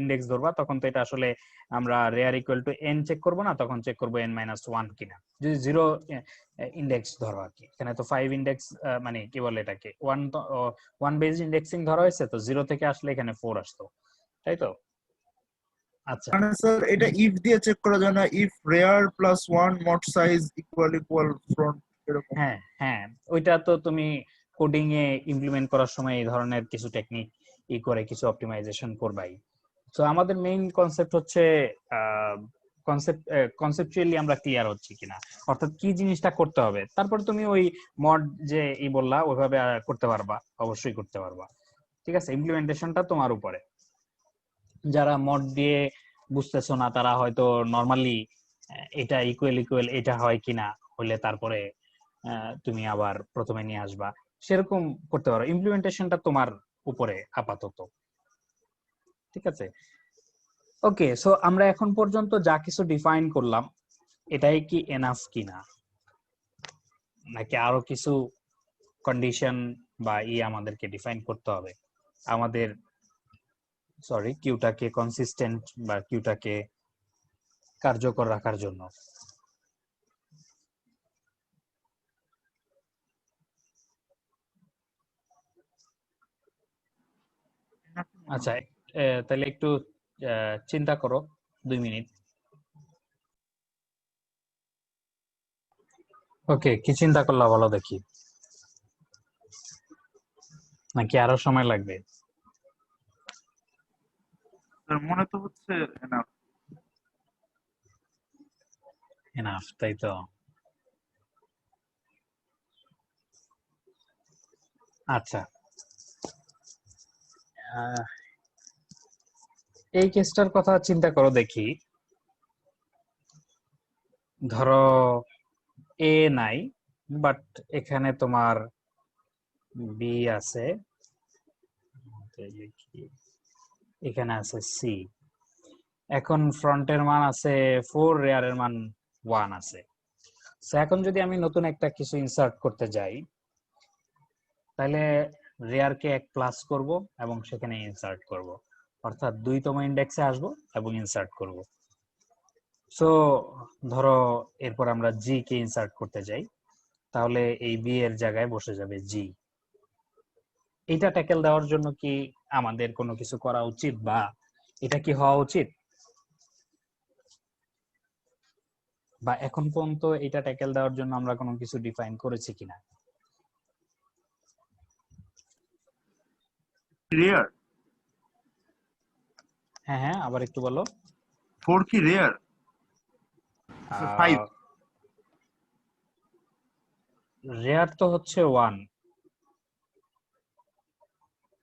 ইন্ডেক্স ধরবা তখন তো এটা আসলে আমরা rear equal to n check করব না, তখন চেক করব n মাইনাস 1 কিনা, যদি 0 ইন্ডেক্স ধরো আর কি। এখানে তো 5 ইন্ডেক্স মানে কি বলে এটাকে 1 বেস ইন্ডেক্সিং ধরা হয়েছে, তো 0 থেকে আসলে এখানে 4 আসতো, তাই তো? আচ্ছা, মানে স্যার এটা ইফ দিয়ে চেক করা যায় না, if rare plus 1 mod size equal front এরকম? হ্যাঁ হ্যাঁ, ওইটা তো তুমি কোডিং এ ইমপ্লিমেন্ট করার সময় এই ধরনের কিছু টেকনিক করে কিছু অপটিমাইজেশন করবাই। তো আমাদের মেইন কনসেপ্ট হচ্ছে কনসেপচুয়ালি আমরা ক্লিয়ার হচ্ছি কিনা, অর্থাৎ কি জিনিসটা করতে হবে, তারপর তুমি ওই মড যে বললা ওইভাবে করতে পারবা, অবশ্যই করতে পারবা। ঠিক আছে, ইমপ্লিমেন্টেশনটা তোমার উপরে। যারা মড দিয়ে বুঝতেছো না তারা হয়তো নরমালি এটা ইকুয়াল এটা হয় কিনা হলে তারপরে তুমি আবার প্রথমে নিয়ে আসবা, সেরকম করতে পারো। ইমপ্লিমেন্টেশনটা তোমার উপরে আপাতত। ঠিক আছে, ওকে। সো আমরা এখন পর্যন্ত যা কিছু ডিফাইন করলাম এটাই কি এনাফ কিনা, নাকি আরো কিছু কন্ডিশন বা আমাদেরকে ডিফাইন করতে হবে আমাদের কিউটাকে কনসিস্টেন্ট বা কিউটাকে কার্যকর রাখার জন্য? আচ্ছা, তাহলে একটু চিন্তা করো 2 মিনিট। ওকে, কি চিন্তা করলা বলো দেখি, নাকি আরো সময় লাগবে? স্যার মনে তো হচ্ছে না। এনাফ, তাই তো? আচ্ছা, এই কেসটার কথা চিন্তা করো দেখি। ধরো এ নাই, বাট এখানে তোমার বি আছে, এখানে আছে সি। এখন ফ্রন্টের মান আছে 4, রেয়ারের মান 1 আছে। এখন যদি আমি নতুন একটা কিছু ইনসার্ট করতে যাই, তাহলে রেয়ারকে 1 প্লাস করব এবং সেখানে ইনসার্ট করব, অর্থাৎ 2তম ইন্ডেক্সে আসব এবং ইনসার্ট করব। সো ধরো এরপর আমরা জি কে ইনসার্ট করতে যাই, তাহলে এই বি এর জায়গায় বসে যাবে জি। এটা ট্যাকেল দেওয়ার জন্য কি আমাদের কোনো কিছু করা উচিত, বা এটা কি হওয়া উচিত, বা এখন পর্যন্ত এটা ট্যাকেল দেওয়ার জন্য আমরা কোনো কিছু ডিফাইন করেছি কিনা? রেয়ার? হ্যাঁ হ্যাঁ, আবার একটু বলো। 4 কি রেয়ার? 5? রেয়ার তো হচ্ছে 1,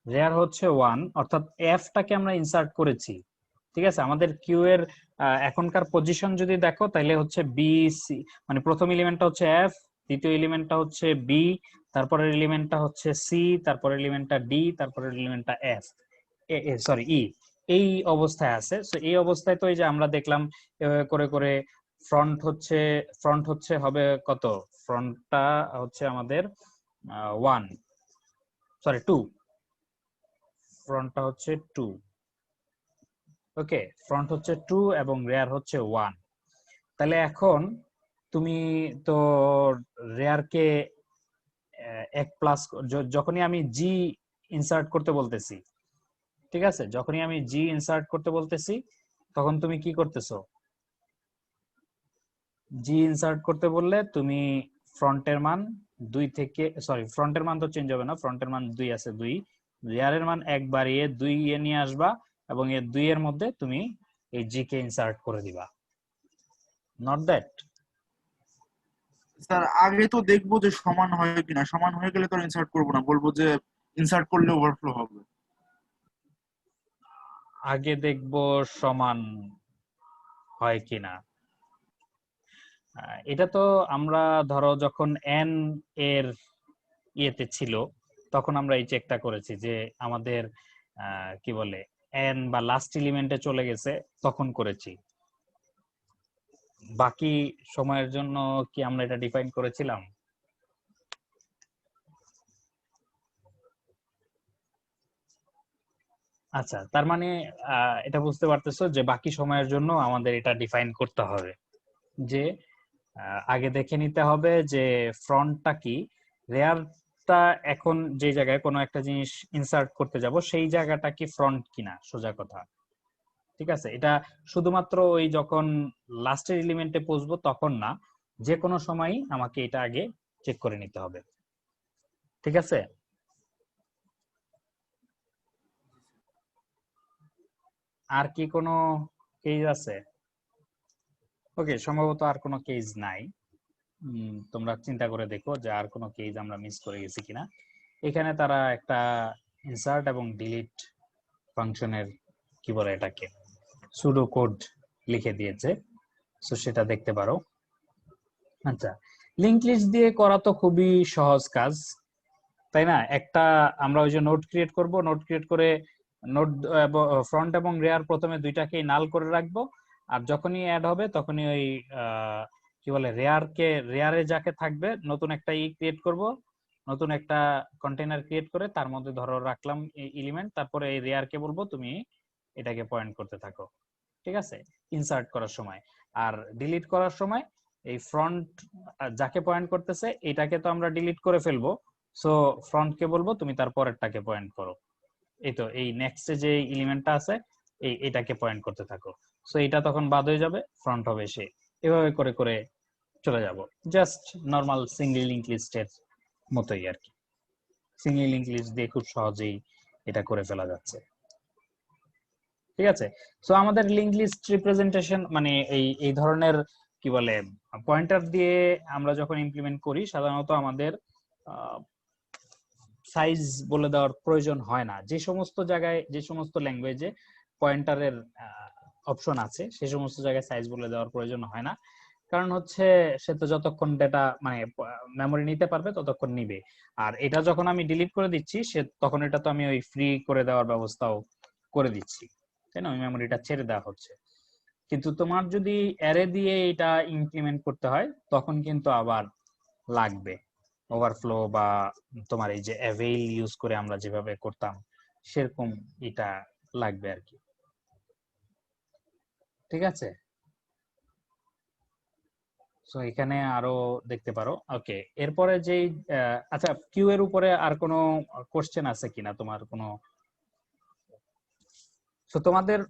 রেয়ার হচ্ছে 1, অর্থাৎ এফটাকে আমরা ইনসার্ট করেছি। ঠিক আছে, আমাদের কিউ এর এখনকার পজিশন যদি দেখো তাহলে হচ্ছে বি সি, মানে প্রথম এলিমেন্টটা হচ্ছে এফ, দ্বিতীয় এলিমেন্টটা হচ্ছে বি, তারপরের এলিমেন্টটা হচ্ছে সি, তারপরের এলিমেন্টটা ডি, তারপরের এলিমেন্টটা এফ, সরি ই, এই অবস্থায় আছে। সো এই অবস্থায় তো এই যে আমরা দেখলাম এভাবে করে করে ফ্রন্ট হচ্ছে হবে কত, ফ্রন্টটা হচ্ছে আমাদের 1, সরি 2, ফ্রন্টটা হচ্ছে 2। ওকে, ফ্রন্ট হচ্ছে 2 এবং রেয়ার হচ্ছে 1। তাহলে এখন তুমি তো রেয়ারকে 1 প্লাস, যখনই আমি জি ইনসার্ট করতে বলতেছি, ঠিক আছে, যখনই আমি জি ইনসার্ট করতে বলতেছি তখন তুমি কি করতেছো? জি ইনসার্ট করতে বললে তুমি ফ্রন্টের মান 2 থেকে, সরি ফ্রন্টের মান তো চেঞ্জ হবে না, ফ্রন্টের মান 2 আছে 2, রেয়ারের মান 1 বাড়িয়ে 2 এ নিয়ে আসবা এবং এই 2 এর মধ্যে তুমি এই জি কে ইনসার্ট করে দিবা, নট দ্যাট? স্যার আগে তো দেখবো যে সমান হয় কিনা, সমান হয়ে গেলে তো ইনসার্ট করবো না, বলবো যে ইনসার্ট করলে ওভারফ্লো হবে। আগে দেখবো সমান হয় কিনা। এটা তো আমরা ধরো যখন n এর ইয়েতে ছিল তখন আমরা এই চেকটা করেছি যে আমাদের কি বলে n বা লাস্ট এলিমেন্টে চলে গেছে তখন করেছি। বাকি সময়ের জন্য কি আমরা এটা ডিফাইন করেছিলাম? আচ্ছা, তার মানে এটা বুঝতে পারতেছো যে বাকি সময়ের জন্য আমাদের এটা ডিফাইন করতে হবে যে আগে দেখে নিতে হবে যে ফ্রন্টটা কি, রেয়ারটা এখন যে জায়গায় কোনো একটা জিনিস ইনসার্ট করতে যাব সেই জায়গাটা কি ফ্রন্ট কিনা, সোজা কথা। ঠিক আছে, এটা শুধুমাত্র ওই যখন লাস্টের এলিমেন্টে পৌঁছবো তখন না, যে কোনো সময়ই আমাকে এটা আগে চেক করে নিতে হবে। ঠিক আছে, আর কি কোনো কেস আছে? ওকে, সম্ভবত আর কোনো কেস নাই। তোমরা চিন্তা করে দেখো যে আর কোনো কেস আমরা মিস করে গেছি কিনা। এখানে তারা একটা ইনসার্ট এবং ডিলিট ফাংশনের কি বলে এটাকে সুডো কোড লিখে দিয়েছে, সো সেটা দেখতে পারো। আচ্ছা, লিংক লিস্ট দিয়ে করা তো খুবই সহজ কাজ, তাই না? একটা আমরা ওই যে নোড ক্রিয়েট করব, নোড ক্রিয়েট করে নোড ফ্রন্ট এবং রেয়ার প্রথমে দুইটাকেই নাল করে রাখবো, আর যখনই অ্যাড হবে তখনই ওই কি বলে রেয়ারে যাকে থাকবে নতুন একটা ক্রিয়েট করব, নতুন একটা কন্টেইনার ক্রিয়েট করে তার মধ্যে ধরো রাখলাম এলিমেন্ট, তারপরে এই রেয়ারকে বলবো তুমি এটাকে পয়েন্ট করতে থাকো। ঠিক আছে, ইনসার্ট করার সময়। আর ডিলিট করার সময় এই ফ্রন্ট যাকে পয়েন্ট করতেছে এটাকে তো আমরা ডিলিট করে ফেলবো, সো ফ্রন্টকে বলবো তুমি তার পরেরটাকে পয়েন্ট করো। এই তো এই নেক্সটে যে এলিমেন্টটা আছে এটাকে পয়েন্ট করতে থাকো, সো এটা তখন বাদ হয়ে যাবে, ফ্রন্ট হবে সে। এভাবে করে করে চলে যাব, জাস্ট নরমাল সিঙ্গেল লিংক লিস্টের মতোই আর কি। সিঙ্গেল লিংক লিস্ট দিয়ে খুব সহজেই এটা করে ফেলা যাচ্ছে। ঠিক আছে, সো আমাদের লিংক লিস্ট রিপ্রেজেন্টেশন মানে এই ধরনের কি বলে পয়েন্টার দিয়ে আমরা যখন ইমপ্লিমেন্ট করি সাধারণত আমাদের সাইজ বলে দেওয়ার প্রয়োজন হয় না। যে সমস্ত জায়গায় যে সমস্ত ল্যাঙ্গুয়েজে পয়েন্টারের অপশন আছে সে সমস্ত জায়গায় সাইজ বলে দেওয়ার প্রয়োজন হয় না, কারণ হচ্ছে সে তো যতক্ষণ ডেটা মানে মেমোরি নিতে পারবে ততক্ষণ নিবে। আর এটা যখন আমি ডিলিট করে দিচ্ছি সে তখন এটা তো আমি ওই ফ্রি করে দেওয়ার ব্যবস্থাও করে দিচ্ছি, তাই না? ওই মেমোরিটা ছেড়ে দেওয়া হচ্ছে। কিন্তু তোমার যদি অ্যারে দিয়ে এটা ইমপ্লিমেন্ট করতে হয় তখন কিন্তু আবার লাগবে ওভারফ্লো বা তোমার এই যে অ্যাভেইল ইউজ করে আমরা যেভাবে করতাম সেরকম এটা লাগবে আর কি। ঠিক আছে, সো এখানে আরো দেখতে পারো। ওকে, এরপরে যেই আচ্ছা কিউ এর উপরে আর কোনো কোশ্চেন আছে কিনা তোমার কোনো? তো তোমাদের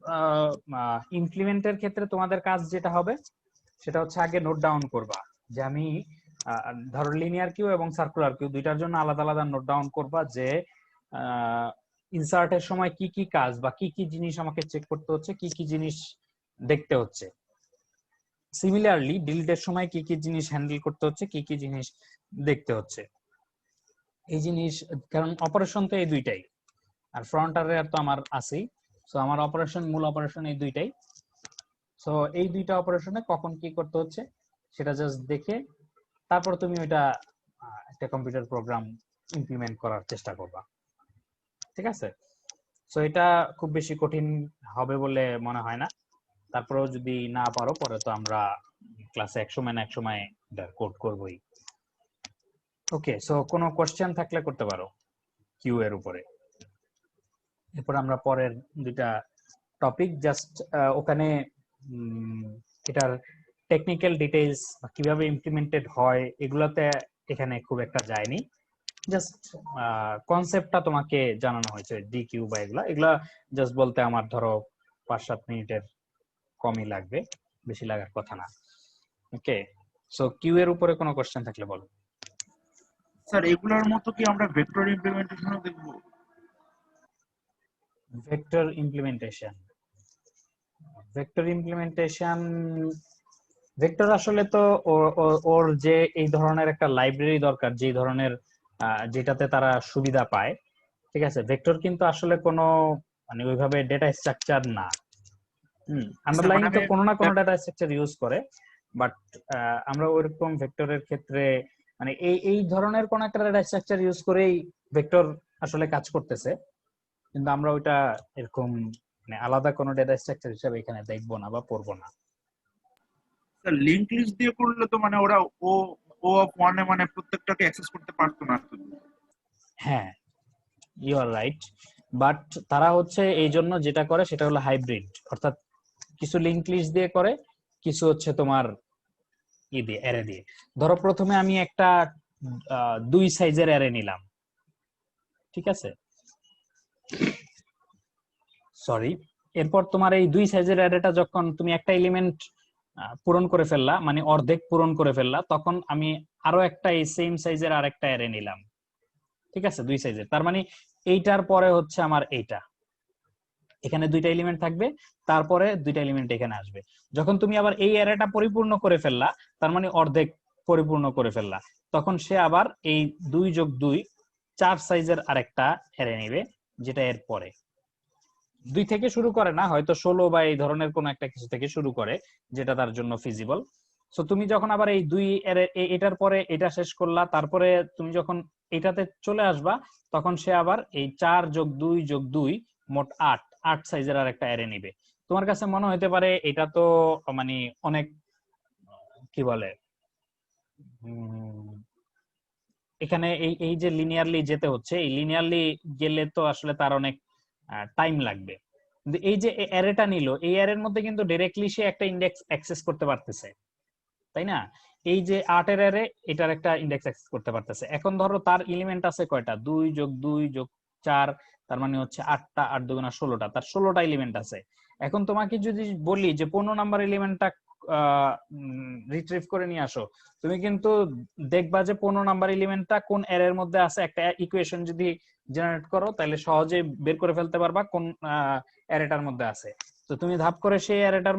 ইমপ্লিমেন্টের ক্ষেত্রে তোমাদের কাজ যেটা হবে সেটা হচ্ছে আগে নোট ডাউন করবা যে আমি ধরো লিনিয়ার কিউ এবং সার্কুলার কিউ দুইটার জন্য আলাদা আলাদা নোট ডাউন করবা যে ইনসার্টের সময় কি কি কাজ বা কি কি জিনিস আমাকে চেক করতে হচ্ছে, কি কি জিনিস দেখতে হচ্ছে। সিমিলারলি ডিলিটের সময় কি কি জিনিস হ্যান্ডেল করতে হচ্ছে, কি কি জিনিস দেখতে হচ্ছে। এই জিনিস কারণ অপারেশন তো এই দুইটাই, আর ফ্রন্ট আর রেয়ার তো আমার আছেই, সো আমার অপারেশন মূল অপারেশন এই দুইটাই। সো এই দুইটা অপারেশনে কখন কি করতে হচ্ছে সেটা জাস্ট দেখে তারপর তুমি ওইটা একটা কম্পিউটার প্রোগ্রাম ইমপ্লিমেন্ট করার চেষ্টা করবা। ঠিক আছে, সো এটা খুব বেশি কঠিন হবে বলে মনে হয় না। তারপরেও যদি না পারো পরে তো আমরা ক্লাসে এক সময় না এক সময় কোড করবই। ওকে, সো কোনো কোশ্চেন থাকলে করতে পারো কিউ এর উপরে। এরপর আমরা পরের দুইটা টপিক জাস্ট ওখানে এটার টেকনিক্যাল ডিটেইলস কিভাবে ইমপ্লিমেন্টেড হয় এগুলাতে এখানে খুব একটা যায়নি, জাস্ট কনসেপ্টটা তোমাকে জানানো হয়েছে ডি কিউ বা এগুলা জাস্ট বলতে আমার ধরো 5-7 মিনিটের কমই লাগবে, বেশি লাগার কথা না। ওকে, সো কিউ এর উপরে কোনো কোশ্চেন থাকলে বলো। স্যার এগুলোর মতো কি আমরা ভেক্টর ইমপ্লিমেন্টেশনও দেখব? ভেক্টর ইমপ্লিমেন্টেশন, ভেক্টর আসলে তো ওর যে এই ধরনের একটা লাইব্রেরি দরকার যে ধরনের যেটাতে তারা সুবিধা পায়। ঠিক আছে, ভেক্টর কিন্তু আসলে কোনো মানে ওইভাবে ডেটা স্ট্রাকচার না। আন্ডারলাইন তো কোনো না কোনো ডেটা স্ট্রাকচার ইউজ করে, বাট আমরা ওইরকম ভেক্টরের ক্ষেত্রে মানে এই ধরনের কোন একটা ডেটা স্ট্রাকচার ইউজ করেই ভেক্টর আসলে কাজ করতেছে, কিন্তু আমরা ওইটা এরকম মানে আলাদা কোনো ডেটা স্ট্রাকচার হিসেবে এখানে দেখবো না বা পড়বো না। স্যার লিংক লিস্ট দিয়ে করলে তো মানে ওরা ও ও অফ ওয়ানে মানে প্রত্যেকটাকে অ্যাক্সেস করতে পারতো না। হ্যাঁ, ইউ আর রাইট, বাট তারা হচ্ছে এই জন্য যেটা করে সেটা হলো হাইব্রিড, অর্থাৎ কিছু লিংক লিস্ট দিয়ে করে, কিছু হচ্ছে তোমার ই দিয়ে অ্যারে দিয়ে। ধরো প্রথমে আমি একটা 2 সাইজের অ্যারে নিলাম, ঠিক আছে, সরি। এরপর তোমার এই 2 সাইজের অ্যারেটা যখন তুমি একটা এলিমেন্ট পূরণ করে ফেললা, মানে অর্ধেক পূরণ করে ফেললা, তখন আমি আরো একটা এই সেম সাইজের আরেকটা অ্যারে নিলাম, ঠিক আছে, 2 সাইজের। তার মানে এইটার পরে হচ্ছে আমার এইটা, এখানে 2টা এলিমেন্ট থাকবে, তারপরে 2টা এলিমেন্ট এখানে আসবে। যখন তুমি আবার এই অ্যারেটা পরিপূর্ণ করে ফেললা, তার মানে অর্ধেক পরিপূর্ণ করে ফেললা, তখন সে আবার এই 2 যোগ 2 4 সাইজের আরেকটা অ্যারে নেবে, যেটা এর পরে 2 থেকে শুরু করে না, হয়তো 16 বা এই ধরনের কোন একটা কিছু থেকে শুরু করে, যেটা তার জন্য ফিজিবল। সো তুমি যখন আবার এই 2 এটার পরে এটা শেষ করলা, তারপরে তুমি যখন এটাতে চলে আসবা, তখন সে আবার এই 4 যোগ 2 যোগ 2 মোট 8 সাইজের আর একটা অ্যারে নিবে। তোমার কাছে মনে হতে পারে এটা তো মানে অনেক কি বলে এখানে এই যে লিনিয়ারলি যেতে হচ্ছে, এই লিনিয়ারলি গেলে তো আসলে তার অনেক টাইম লাগবে, কিন্তু এই যে অ্যারেটা নিল, এই অ্যারের মধ্যে কিন্তু ডাইরেক্টলি সে একটা ইন্ডেক্স অ্যাক্সেস করতে পারতেছে, তাই না? এই যে 8 এর অ্যারে, এটার একটা ইন্ডেক্স অ্যাক্সেস করতে পারতেছে। এখন ধরো তার এলিমেন্ট আছে কয়টা, 2 যোগ 2 যোগ 4, তার মানে হচ্ছে 8টা, 8 দুগুণা 16টা, তার 16টা এলিমেন্ট আছে। এখন তোমাকে যদি বলি যে 15 নাম্বার এলিমেন্টটা রিট্রিভ করে নিয়ে আসো, তুমি কিন্তু দেখবা যে 15 নাম্বার এলিমেন্টটা কোন অ্যারের মধ্যে আছে, একটা ইকুয়েশন যদি জেনারেট করো তাহলে সহজে বের করে ফেলতে পারবা কোন অ্যারেটার মধ্যে আছে। তো তুমি ধাপ করে সেই অ্যারেটার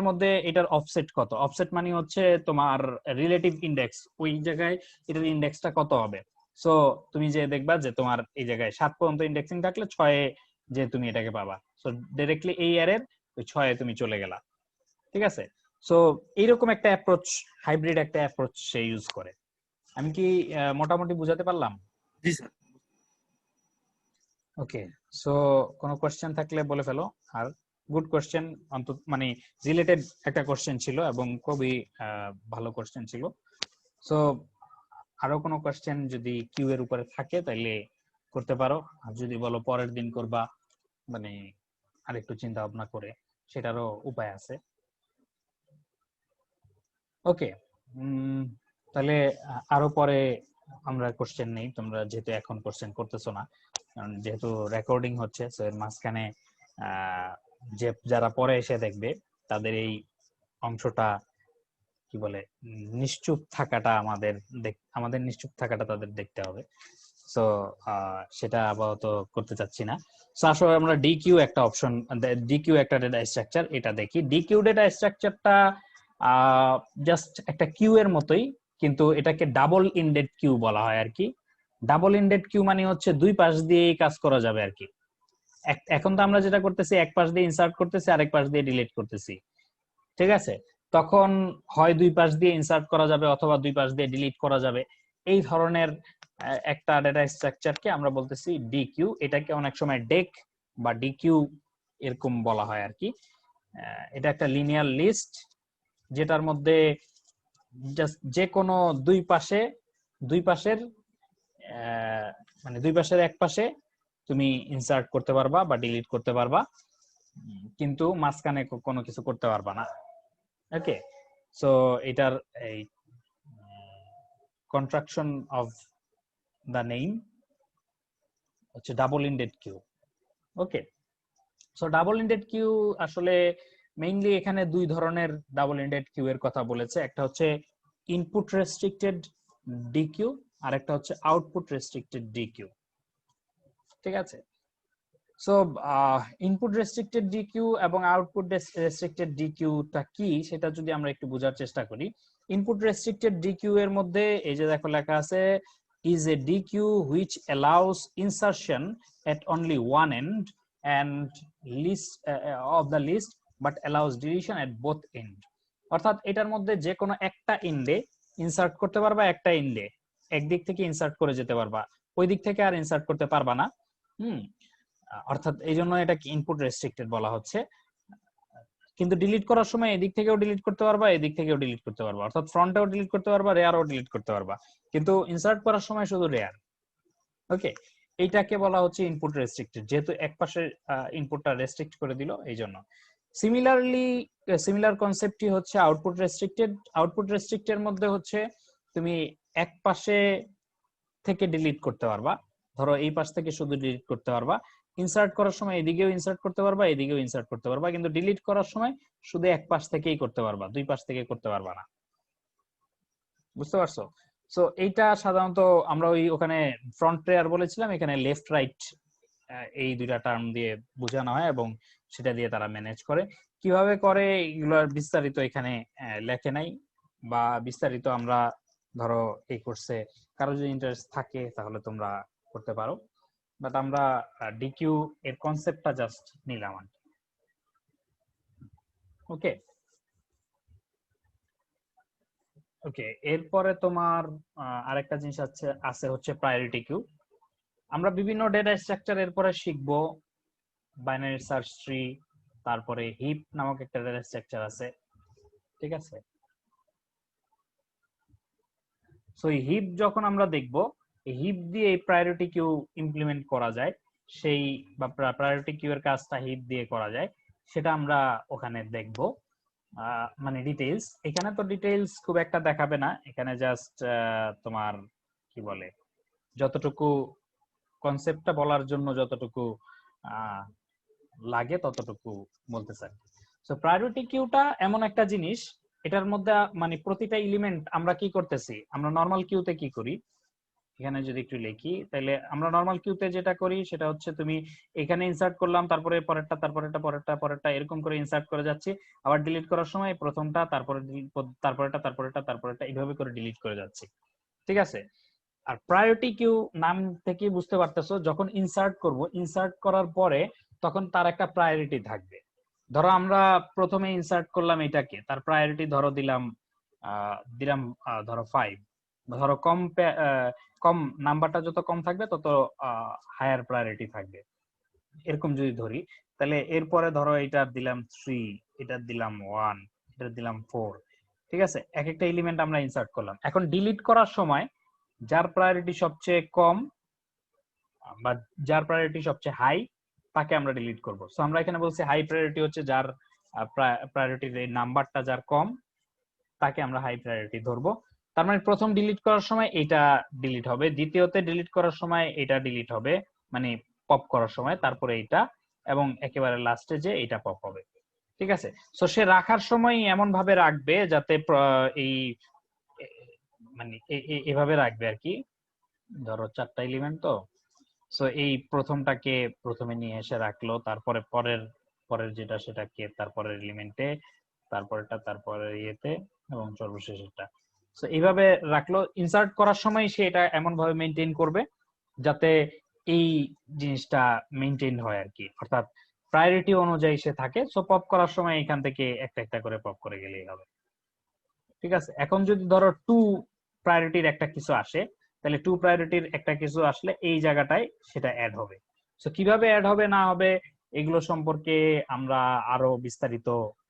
মধ্যে এটার অফসেট কত, অফসেট মানে হচ্ছে তোমার রিলেটিভ ইন্ডেক্স, ওই জায়গায় এটার ইন্ডেক্সটা কত হবে। সো তুমি যে দেখবা যে তোমার এই জায়গায় 7 পর্যন্ত ইন্ডেক্সিং থাকলে 6 এ যে তুমি এটাকে পাবা, সো ডাইরেক্টলি এই অ্যারের ওই 6 এ তুমি চলে গেলা, ঠিক আছে। সো এইরকম একটা অ্যাপ্রোচ, হাইব্রিড একটা অ্যাপ্রোচ সে ইউজ করে। আমি কি মোটামুটি বুঝাতে পারলাম? জি স্যার। ওকে, সো কোনো কোশ্চেন থাকলে বলে ফেলো। আর গুড কোশ্চেন, অন্তত মানে রিলেটেড একটা কোশ্চেন ছিল এবং খুবই ভালো কোশ্চেন ছিল। সো আরো কোনো কোশ্চেন যদি কিউ এর উপরে থাকে তাহলে করতে পারো, আর যদি বলো পরের দিন করবা, মানে আরেকটু চিন্তা ভাবনা করে, সেটারও উপায় আছে। ওকে, তাহলে আরো পরে আমরা কোশ্চেন নেই, তোমরা যেহেতু এখন কোশ্চেন করতেছো না, কারণ যেহেতু রেকর্ডিং হচ্ছে, সো এর মাঝখানে যে যারা পরে এসে দেখবে তাদের এই অংশটা কি বলে নিশ্চুপ থাকাটা আমাদের নিশ্চুপ থাকাটা তাদের দেখতে হবে। সো সেটা আপাতত করতে চাচ্ছি না। সো আসলে আমরা ডিকিউ একটা অপশন, ডিকিউ একটা ডেটা স্ট্রাকচার, এটা দেখি। ডিকিউ ডেটা স্ট্রাকচারটা জাস্ট একটা কিউ এর মতোই, কিন্তু এটাকে ডাবল ইন্ডেড কিউ বলা হয় আর কি। ডাবল ইন্ডেড কিউ মানে হচ্ছে দুই পাশ দিয়েই কাজ করা যাবে আর কি। এখন তো আমরা যেটা করতেছি, এক পাশ দিয়ে ইনসার্ট করতেছি, আরেক পাশ দিয়ে ডিলিট করতেছি, ঠিক আছে। তখন হয় দুই পাশ দিয়ে ইনসার্ট করা যাবে অথবা দুই পাশ দিয়ে ডিলিট করা যাবে। এই ধরনের একটা ডেটা স্ট্রাকচারকে আমরা বলতেছি ডিকিউ। এটাকে অনেক সময় ডেক বা ডিকিউ এরকম বলা হয় আর কি। এটা একটা লিনিয়ার লিস্ট, যেটার মধ্যে জাস্ট যে কোনো দুই পাশের মানে দুই পাশের এক পাশে তুমি ইনসার্ট করতে পারবা বা ডিলিট করতে পারবা, কিন্তু মাঝখানে কোনো কিছু করতে পারবা না। ওকে, সো এটার এই কন্ট্রাকশন অফ দ্য নেম হচ্ছে ডাবল ইন্ডেড কিউ। ওকে, সো ডাবল ইন্ডেড কিউ আসলে মেইনলি এখানে দুই ধরনের ডাবল ইন্ডেড কিউ এর কথা বলেছে। একটা হচ্ছে ইনপুট রেস্ট্রিক্টেড ডিকিউ, আর একটা হচ্ছে আউটপুট রেস্ট্রিক্টেড ডিকিউ, ঠিক আছে। সো ইনপুট রেস্ট্রিক্টেড ডিকিউ এবং আউটপুট রেস্ট্রিক্টেড ডিকিউটা কি সেটা যদি আমরা একটু বোঝার চেষ্টা করি। ইনপুট রেস্ট্রিক্টেড ডিকিউ এর মধ্যে এই যে দেখো লেখা আছে, is a DQ which allows insertion at only one end and list of the list but allows deletion at both end. অর্থাৎ এটার মধ্যে যে কোনো একটা ইন্ডে ইনসার্ট করতে পারবা, একটা ইন্ডে একদিক থেকে ইনসার্ট করে যেতে পারবা, ওই দিক থেকে আর ইনসার্ট করতে পারবা না। অর্থাৎ এই জন্য এটাকে ইনপুট রেস্ট্রিক্টেড বলা হচ্ছে। কিন্তু ডিলিট করার সময় এদিক থেকেও ডিলিট করতে পারবা, এদিক থেকেও ডিলিট করতে পারবা, অর্থাৎ ফ্রন্টেও ডিলিট করতে পারবা, রেয়ারও ডিলিট করতে পারবা, কিন্তু ইনসার্ট করার সময় শুধু রেয়ার। ওকে, এইটাকে বলা হচ্ছে ইনপুট রেস্ট্রিক্টেড, যেহেতু এক পাশে ইনপুটটা রেস্ট্রিক্ট করে দিল এই জন্য। সিমিলার কনসেপ্টই হচ্ছে আউটপুট রেস্ট্রিক্টেড। আউটপুট রেস্ট্রিক্টের মধ্যে হচ্ছে তুমি এক পাশে থেকে ডিলিট করতে পারবা, ধরো এই পাশ থেকে শুধু ডিলিট করতে পারবা, ইনসার্ট করার সময় এদিকেও ইনসার্ট করতে পারবা, এদিকেও ইনসার্ট করতে পারবা, কিন্তু ডিলিট করার সময় শুধু এক পাশ থেকেই করতে পারবা, দুই পাশ থেকে করতে পারবা না। বুঝতে পারছো? সো এইটা সাধারণত আমরা ওখানে ফ্রন্ট রেয়ার বলেছিলাম, এখানে লেফট রাইট এই দুইটা টার্ম দিয়ে বোঝানো হয় এবং সেটা দিয়ে তারা ম্যানেজ করে। কিভাবে করে এগুলোর বিস্তারিত এখানে লেখে নাই, বা বিস্তারিত আমরা ধরো এই কোর্সে কারো যদি ইন্টারেস্ট থাকে তাহলে তোমরা করতে পারো, বাট আমরা ডিকিউ এর কনসেপ্টটা জাস্ট নিলাম। ওকে ওকে, এরপরে তোমার আরেকটা জিনিস আছে হচ্ছে প্রায়োরিটি কিউ। আমরা বিভিন্ন ডেটা স্ট্রাকচার এরপরে শিখবো, বাইনারি সার্চ ট্রি, তারপরে হিপ নামক একটা ডেটা স্ট্রাকচার আছে, ঠিক আছে? সো এই হিপ যখন আমরা দেখবো, এই হিপ দিয়ে এই প্রায়োরিটি কিউ ইমপ্লিমেন্ট করা যায়, সেই বা প্রায়োরিটি কিউ এর কাজটা হিপ দিয়ে করা যায়, সেটা আমরা ওখানে দেখবো। মানে ডিটেইলস, এখানে তো ডিটেইলস খুব একটা দেখাবে না, এখানে জাস্ট তোমার কি বলে যতটুকু কনসেপ্টটা বলার জন্য যতটুকু লাগে ততটুকু বলতে চাই। সো প্রায়োরিটি কিউটা এমন একটা জিনিস, এটার মধ্যে মানে প্রতিটা এলিমেন্ট আমরা কি করতেছি, আমরা নরমাল কিউতে কি করি, এখানে যদি একটু লিখি তাহলে আমরা নরমাল কিউতে যেটা করি সেটা হচ্ছে তুমি এখানে ইনসার্ট করলাম, তারপরে পরেরটা, তারপরেরটা, পরেরটা, পরেরটা, এরকম করে ইনসার্ট করে যাচ্ছি, আবার ডিলিট করার সময় প্রথমটা, তারপরে তারপরেরটা, তারপরেরটা, তারপরেরটা, এইভাবে করে ডিলিট করে যাচ্ছি, ঠিক আছে? আর প্রায়োরিটি কিউ নাম থেকে বুঝতে পারতেছো, যখন ইনসার্ট করব, ইনসার্ট করার পরে তখন তার একটা প্রায়োরিটি থাকবে। ধরো আমরা প্রথমে ইনসার্ট করলাম এটাকে, তার প্রায়োরিটি ধরো দিলাম ধরো 5, ধরো কম নাম্বারটা যত কম থাকবে তত হায়ার প্রায়োরিটি থাকবে, এরকম যদি ধরি, তাহলে এরপরে ধরো এটা দিলাম 3, এটা দিলাম 1, এটা দিলাম 4, ঠিক আছে? এক একটা এলিমেন্ট আমরা ইনসার্ট করলাম। এখন ডিলিট করার সময় যার প্রায়োরিটি সবচেয়ে কম বা যার প্রায়োরিটি সবচেয়ে হাই তাকে আমরা ডিলিট করব। সো আমরা এখানে বলছি হাই প্রায়োরিটি হচ্ছে যার প্রায়োরিটির এই নাম্বারটা যার কম, তাকে আমরা হাই প্রায়োরিটি ধরবো। তার মানে প্রথম ডিলিট করার সময় এটা ডিলিট হবে, দ্বিতীয়তে ডিলিট করার সময় এটা ডিলিট হবে, মানে পপ করার সময়, তারপরে এটা, এবং একেবারে লাস্টে যে এটা পপ হবে, ঠিক আছে? সো সে রাখার সময় এমন ভাবে রাখবে যাতে এই মানে এভাবে রাখবে আর কি, ধরো 4টা এলিমেন্ট তো, সো এই প্রথমটাকে প্রথমে নিয়ে এসে রাখলো, তারপরে পরের যেটা সেটাকে তারপরের এলিমেন্টে, তারপরেরটা তারপরের ইয়েতে, এবং সর্বশেষ এটা। সো এইভাবে রাখলো। ইনসার্ট করার সময় সে এটা এমন ভাবে মেইনটেইন করবে যাতে এই জিনিসটা মেইনটেইন হয় আর কি, অর্থাৎ প্রায়োরিটি অনুযায়ী সে থাকে। সো পপ করার সময় এখান থেকে একটা একটা করে পপ করে গেলেই হবে, ঠিক আছে? এখন যদি ধরো 2 প্রায়োরিটির একটা কিছু আসে, তাহলে 2 প্রায়োরিটির একটা কিছু আসলে এই জায়গাটায় সেটা অ্যাড হবে। সো কিভাবে অ্যাড হবে না হবে এগুলো সম্পর্কে আমরা আরো বিস্তারিত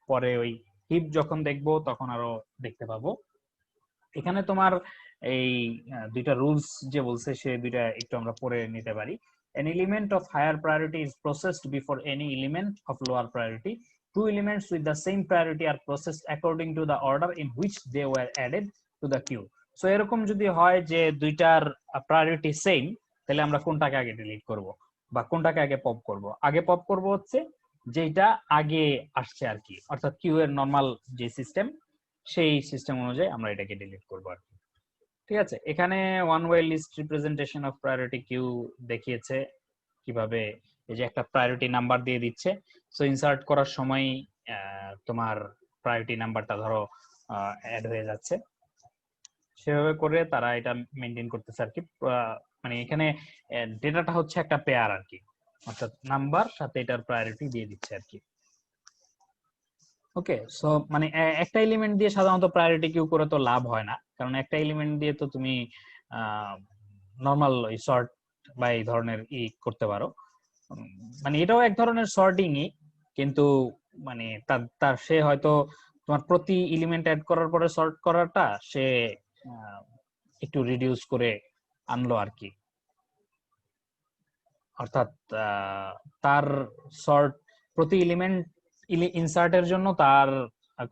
পরে ওই হিপ যখন দেখবো তখন আরো দেখতে পাবো। এখানে তোমার এই দুইটা রুলস যে বলছে সে দুইটা একটু আমরা পড়ে নিতে পারি। An element of higher priority is processed before any element of lower priority. Two elements with the same priority are processed according to the order in which they were added to the queue. So এরকম যদি হয় যে দুইটার priority same, তাহলে আমরা কোনটাকে আগে delete করব বা কোনটাকে আগে পপ করব? আগে পপ করব হচ্ছে যেটা আগে আসছে আর কি, অর্থাৎ কিউ এর নরমাল যে সিস্টেম সেই সিস্টেম অনুযায়ী আমরা এটাকে ডিলিট করব আর কি, ঠিক আছে? এখানে one way list representation of priority queue দেখিয়েছে কিভাবে এই যে একটা প্রায়োরিটি নাম্বার দিয়ে দিচ্ছে। সো ইনসার্ট করার সময় তোমার প্রায়োরিটি নাম্বারটা ধরো অ্যাড হয়ে যাচ্ছে, সেভাবে করে তারা এটা মেনটেন করতেছে আর কি। মানে এখানে ডেটাটা হচ্ছে একটা পেয়ার আর কি, অর্থাৎ নাম্বার সাথে এটার প্রায়োরিটি দিয়ে দিচ্ছে আর কি। ওকে, সো মানে একটা এলিমেন্ট দিয়ে সাধারণত প্রায়োরিটি কিউ করে তো লাভ হয় না, কারণ একটা এলিমেন্ট দিয়ে তো তুমি নর্মাল ওই সর্ট বা এই ধরনের করতে পারো। মানে এটাও এক ধরনের সর্টিংই, কিন্তু মানে তার সে হয়তো তোমার প্রতি এলিমেন্ট অ্যাড করার পরে সর্ট করাটা সে একটু রিডিউস করে আনলো আর কি। অর্থাৎ তার সর্ট প্রতি এলিমেন্ট ইনসার্টের জন্য তার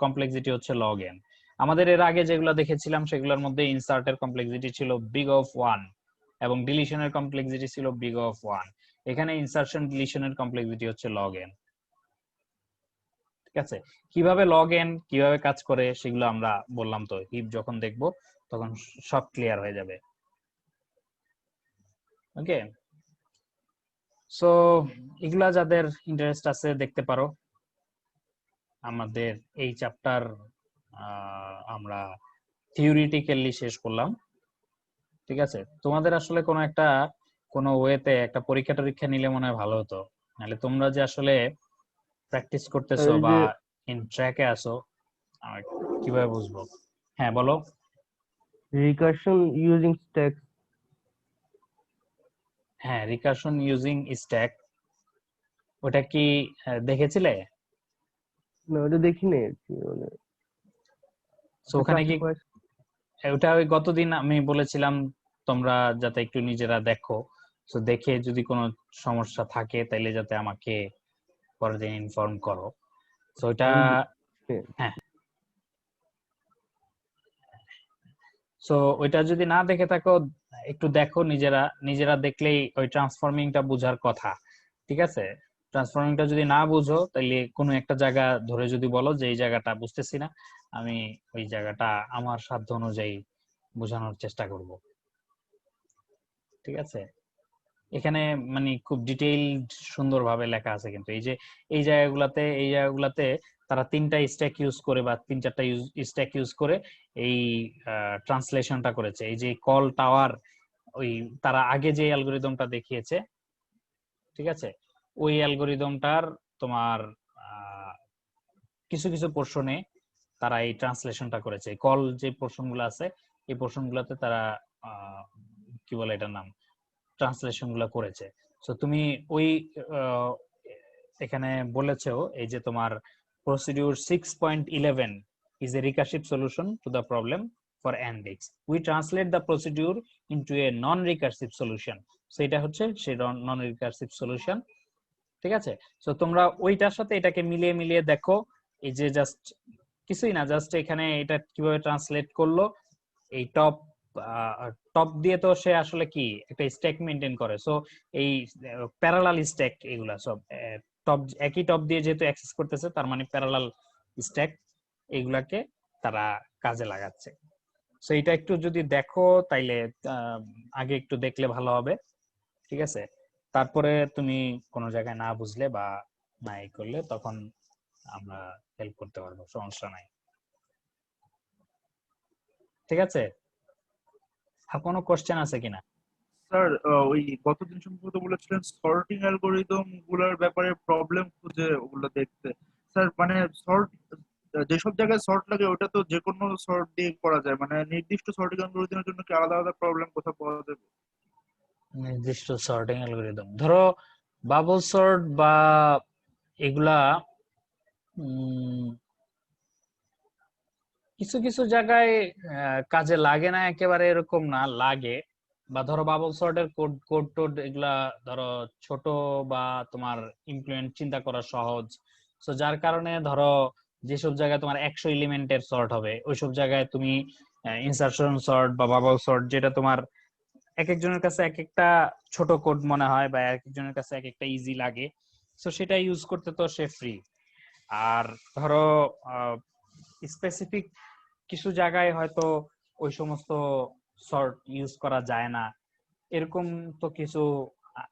কমপ্লেক্সিটি হচ্ছে log n। আমাদের এর আগে যেগুলো দেখেছিলাম সেগুলোর মধ্যে ইনসার্টের কমপ্লেক্সিটি ছিল big of 1 এবং ডিলিশনের কমপ্লেক্সিটি ছিল big of 1। এখানে ইনসার্শন ডিলিশনের কমপ্লেক্সিটি হচ্ছে log n। ঠিক আছে, কিভাবে log n কিভাবে কাজ করে সেগুলো আমরা বললাম, তো হিপ যখন দেখব তখন সব ক্লিয়ার হয়ে যাবে। ওকে, সো এগুলা যাদের ইন্টারেস্ট আছে দেখতে পারো। আমাদের এই চ্যাপ্টার আমরা থিওরিটিক্যালি শেষ করলাম। ঠিক আছে, তোমাদের আসলে কোনো ওয়েতে একটা পরীক্ষা টরীক্ষা নিলে মনে হয় ভালো হতো, নাহলে তোমরা যে আসলে প্র্যাকটিস করতেছো এই বা যে ইন ট্র্যাকে আসো কিভাবে বুঝবো? হ্যাঁ বলো। রিকারশন ইউজিং স্ট্যাক, হ্যাঁ, রিকারশন ইউজিং স্ট্যাক, ওটা কি দেখেছিলে? না ওটা দেখিনি আর কি, মানে সো ওখানে কি classifier- ওটা ওই গতদিন আমি বলেছিলাম তোমরা যাতে একটু নিজেরা দেখো, তো দেখে যদি কোনো সমস্যা থাকে তাইলে যাতে আমাকে পরের দিন ইনফর্ম করো। তো ওটা হ্যাঁ, সো ওইটা যদি না দেখে থাকো একটু দেখো, নিজেরা দেখলেই ওই ট্রান্সফর্মিংটা বোঝার কথা। ঠিক আছে, ট্রান্সফর্মিংটা যদি না বুঝো তাহলে কোনো একটা জায়গা ধরে যদি বলো যে এই জায়গাটা বুঝতেছি না, আমি ওই জায়গাটা আমার সাধ্য অনুযায়ী বোঝানোর চেষ্টা করব। ঠিক আছে, এখানে মানে খুব ডিটেইলড সুন্দরভাবে লেখা আছে, কিন্তু এই জায়গাগুলাতে তারা 3টা স্ট্যাক ইউজ করে বা 3-4টা স্ট্যাক ইউজ করে এই ট্রান্সলেশনটা করেছে। এই যে কল টাওয়ার, ওই তারা আগে যে অ্যালগরিদমটা দেখিয়েছে, ঠিক আছে, ওই অ্যালগরিদমটার তোমার কিছু কিছু পোর্শনে তারা এই ট্রান্সলেশনটা করেছে। কল যে পোর্শনগুলো আছে এই পোর্শনগুলোতে তারা কি বলে এটার নাম, ট্রান্সলেশন গুলো করেছে। সো তুমি ওই এখানে বলেছো এই যে তোমার procedure 6.11 is a recursive solution to the problem for AND-X. We translate the procedure into a non-recursive solution. So এটা হচ্ছে সেই non-recursive solution। ঠিক আছে, সো তোমরা ওইটার সাথে এটাকে মিলিয়ে দেখো। এই যে জাস্ট কিছুই না, জাস্ট এখানে এটা কিভাবে ট্রান্সলেট করলো, এই টপ দিয়ে তো সে আসলে কি একটা স্ট্যাক মেইনটেইন করে। সো এই প্যারালাল স্ট্যাক এগুলা সব একই টপ দিয়ে যেহেতু অ্যাক্সেস করতেছে, তার মানে প্যারালাল স্ট্যাক এগুলাকে তারা কাজে লাগাচ্ছে। সো এটা একটু যদি দেখো তাইলে আগে একটু দেখলে ভালো হবে। ঠিক আছে, তারপরে তুমি কোনো জায়গায় না বুঝলে বা না করলে তখন আমরা হেল্প করতে পারবো, সমস্যা নাই। ঠিক আছে, আর কোনো কোশ্চেন আছে কিনা? স্যার ওই গতদিন সম্ভবত বলেছিলেন সর্টিং অ্যালগোরিদম গুলার ব্যাপারে প্রবলেম খুঁজে ওগুলো দেখতে। স্যার মানে সর্ট যেসব জায়গায় সর্ট লাগে ওটা তো যে কোনো সর্ট দিয়ে করা যায়, মানে নির্দিষ্ট সর্টিং অ্যালগোরিদমের জন্য কি আলাদা আলাদা প্রবলেম কোথাও পাওয়া যাবে? নির্দিষ্ট সর্টিং অ্যালগরিদম, ধরো বাবল সর্ট বা এগুলা কিছু কিছু জায়গায় কাজে লাগে না, একেবারে এরকম না, লাগে। বা ধরো বাবল সর্টের কোড টোড এগুলা ধরো ছোট বা তোমার ইমপ্লিমেন্ট চিন্তা করা সহজ। সো যার কারণে ধরো যেসব জায়গায় তোমার 100 এলিমেন্টের সর্ট হবে ওইসব জায়গায় তুমি ইনসার্শন সর্ট বা বাবল সর্ট, যেটা তোমার এক একজনের কাছে এক একটা ছোট কোড মনে হয় বা এক একজনের কাছে এক একটা ইজি লাগে, সো সেটা ইউজ করতে তো সে ফ্রি। আর ধরো স্পেসিফিক কিছু জায়গায় হয়তো ওই সমস্ত সর্ট ইউজ করা যায় না, এরকম তো কিছু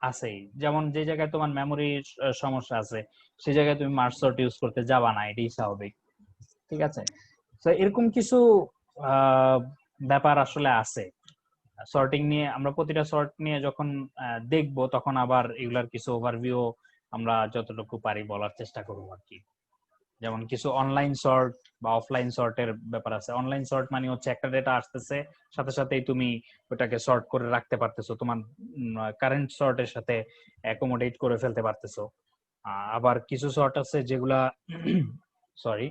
আছেই। যেমন যে জায়গায় তোমার মেমোরির সমস্যা আছে সেই জায়গায় তুমি মার্জ সর্ট ইউজ করতে যাবা না, এটাই স্বাভাবিক। ঠিক আছে, তো এরকম কিছু ব্যাপার আসলে আছে। সর্টিং নিয়ে আমরা প্রতিটা সর্ট নিয়ে যখন দেখবো তখন আবার এগুলার কিছু ওভারভিউ আমরা যতটুকু পারি বলার চেষ্টা করবো আর কি। যেমন কিছু অনলাইন সর্ট বা অফলাইন সর্টের ব্যাপার আছে। অনলাইন সর্ট মানে হচ্ছে একটা ডেটা আসতেছে, সাথে সাথেই তুমি ওটাকে সর্ট করে রাখতে পারতেছো, তোমার কারেন্ট সর্টের সাথে অ্যাকোমোডেট করে ফেলতে পারতেছো। আবার কিছু সর্ট আছে যেগুলা সরি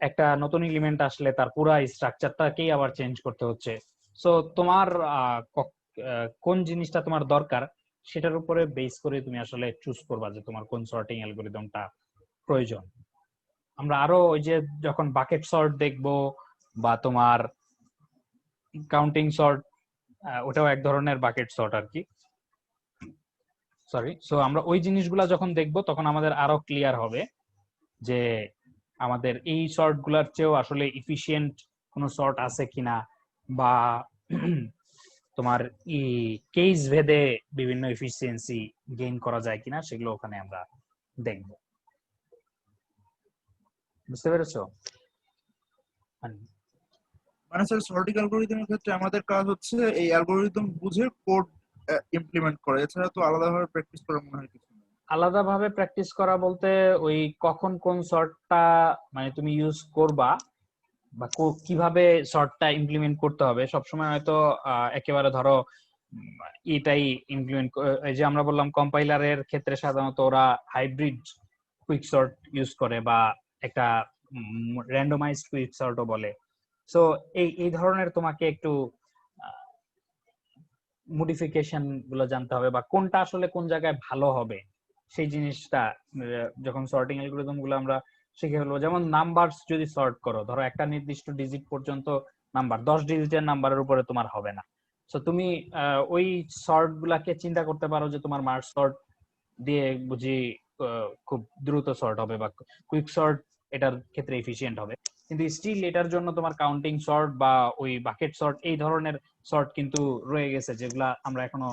একটা নতুন এলিমেন্ট আসলে তার পুরো স্ট্রাকচারটাকেই আবার চেঞ্জ করতে হচ্ছে। সো তোমার কোন জিনিসটা তোমার দরকার সেটার উপরে বেস করে তুমি আসলে চুজ করবা যে তোমার কোন সর্টিং অ্যালগরিদমটা প্রয়োজন। আমরা আরো ওই যে যখন বাকেট সর্ট দেখবো বা তোমার কাউন্টিং সর্ট, ওটাও এক ধরনের বাকেট সর্ট আর কি, সরি। সো আমরা ওই জিনিসগুলা যখন দেখবো তখন আমাদের আরো ক্লিয়ার হবে যে আমাদের এই সর্ট গুলার চেয়েও আসলে ইফিশিয়েন্ট কোনো সর্ট আছে কিনা, বা তোমার কেস ভেদে বিভিন্ন এফিসিয়েন্সি গেইন করা যায় কিনা, সেগুলো ওখানে আমরা দেখব। বুঝতে পেরেছো? মানে স্যার সর্টিং অ্যালগরিদমের ক্ষেত্রে আমাদের কাজ হচ্ছে এই অ্যালগরিদম বুঝে কোড ইমপ্লিমেন্ট করা, এছাড়া তো আলাদাভাবে প্র্যাকটিস করা মনে হয় কিছু নেই। আলাদাভাবে প্র্যাকটিস করা বলতে ওই কখন কোন সর্টটা মানে তুমি ইউজ করবা বা কিভাবে সর্টটা ইমপ্লিমেন্ট করতে হবে সবসময় হয়তো একেবারে ধরো এটাই ইমপ্লিমেন্ট, এই যে আমরা বললাম কম্পাইলারের ক্ষেত্রে সাধারণত ওরা হাইব্রিড কুইক সর্ট ইউজ করে বা একটা র্যান্ডমাইজড কুইক সর্টও বলে। সো এই ধরনের তোমাকে একটু মডিফিকেশন গুলো জানতে হবে বা কোনটা আসলে কোন জায়গায় ভালো হবে সেই জিনিসটা যখন সর্টিং অ্যালগরিদম গুলো আমরা শিখে ফেলবো। যেমন নাম্বারস যদি সর্ট করো, ধরো একটা নির্দিষ্ট ডিজিট পর্যন্ত নাম্বার, 10 ডিজিটের নাম্বারের উপরে তোমার হবে না। সো তুমি ওই সর্ট গুলাকে চিন্তা করতে পারো যে তোমার মার্জ সর্ট দিয়ে বুঝি খুব দ্রুত সর্ট হবে বা কুইক সর্ট এটার ক্ষেত্রে এফিশিয়েন্ট হবে, কিন্তু স্টিল এটার জন্য তোমার কাউন্টিং সর্ট বা ওই বাকেট সর্ট এই ধরনের সর্ট কিন্তু রয়ে গেছে যেগুলা আমরা এখনো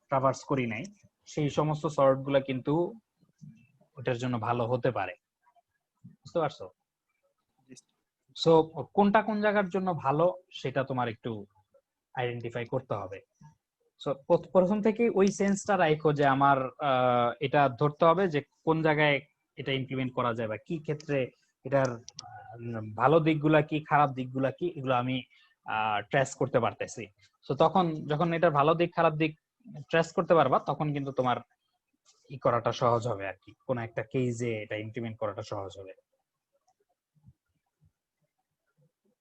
ট্রাভার্স করি নাই। সেই সমস্ত সর্ট গুলা কিন্তু ওটার জন্য ভালো হতে পারে। বুঝতে পারছো? সো কোনটা কোন জায়গার জন্য ভালো সেটা তোমার একটু আইডেন্টিফাই করতে হবে। সো প্রথম থেকে ওই সেন্সটা রাখো যে আমার এটা ধরতে হবে যে কোন জায়গায় এটা ইমপ্লিমেন্ট করা যায় বা কি ক্ষেত্রে এটার ভালো দিকগুলা কি খারাপ দিকগুলা কি এগুলো আমি ট্রেস করতে পারতেছি। সো তখন যখন এটার ভালো দিক খারাপ দিক ট্রেস করতে পারবা তখন কিন্তু তোমার ই করাটা সহজ হবে আর কি, কোন একটা কেসে এটা ইমপ্লিমেন্ট করাটা সহজ হবে।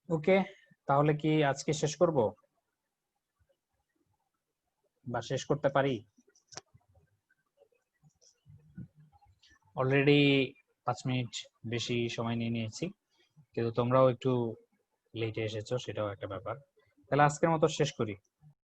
ওকে, তাহলে কি আজকে শেষ করব বা শেষ করতে পারি? অলরেডি 5 মিনিট বেশি সময় নিয়ে নিয়েছি, কিন্তু তোমরাও একটু লেটে এসেছো, সেটাও একটা ব্যাপার। তাহলে আজকের মতো শেষ করি।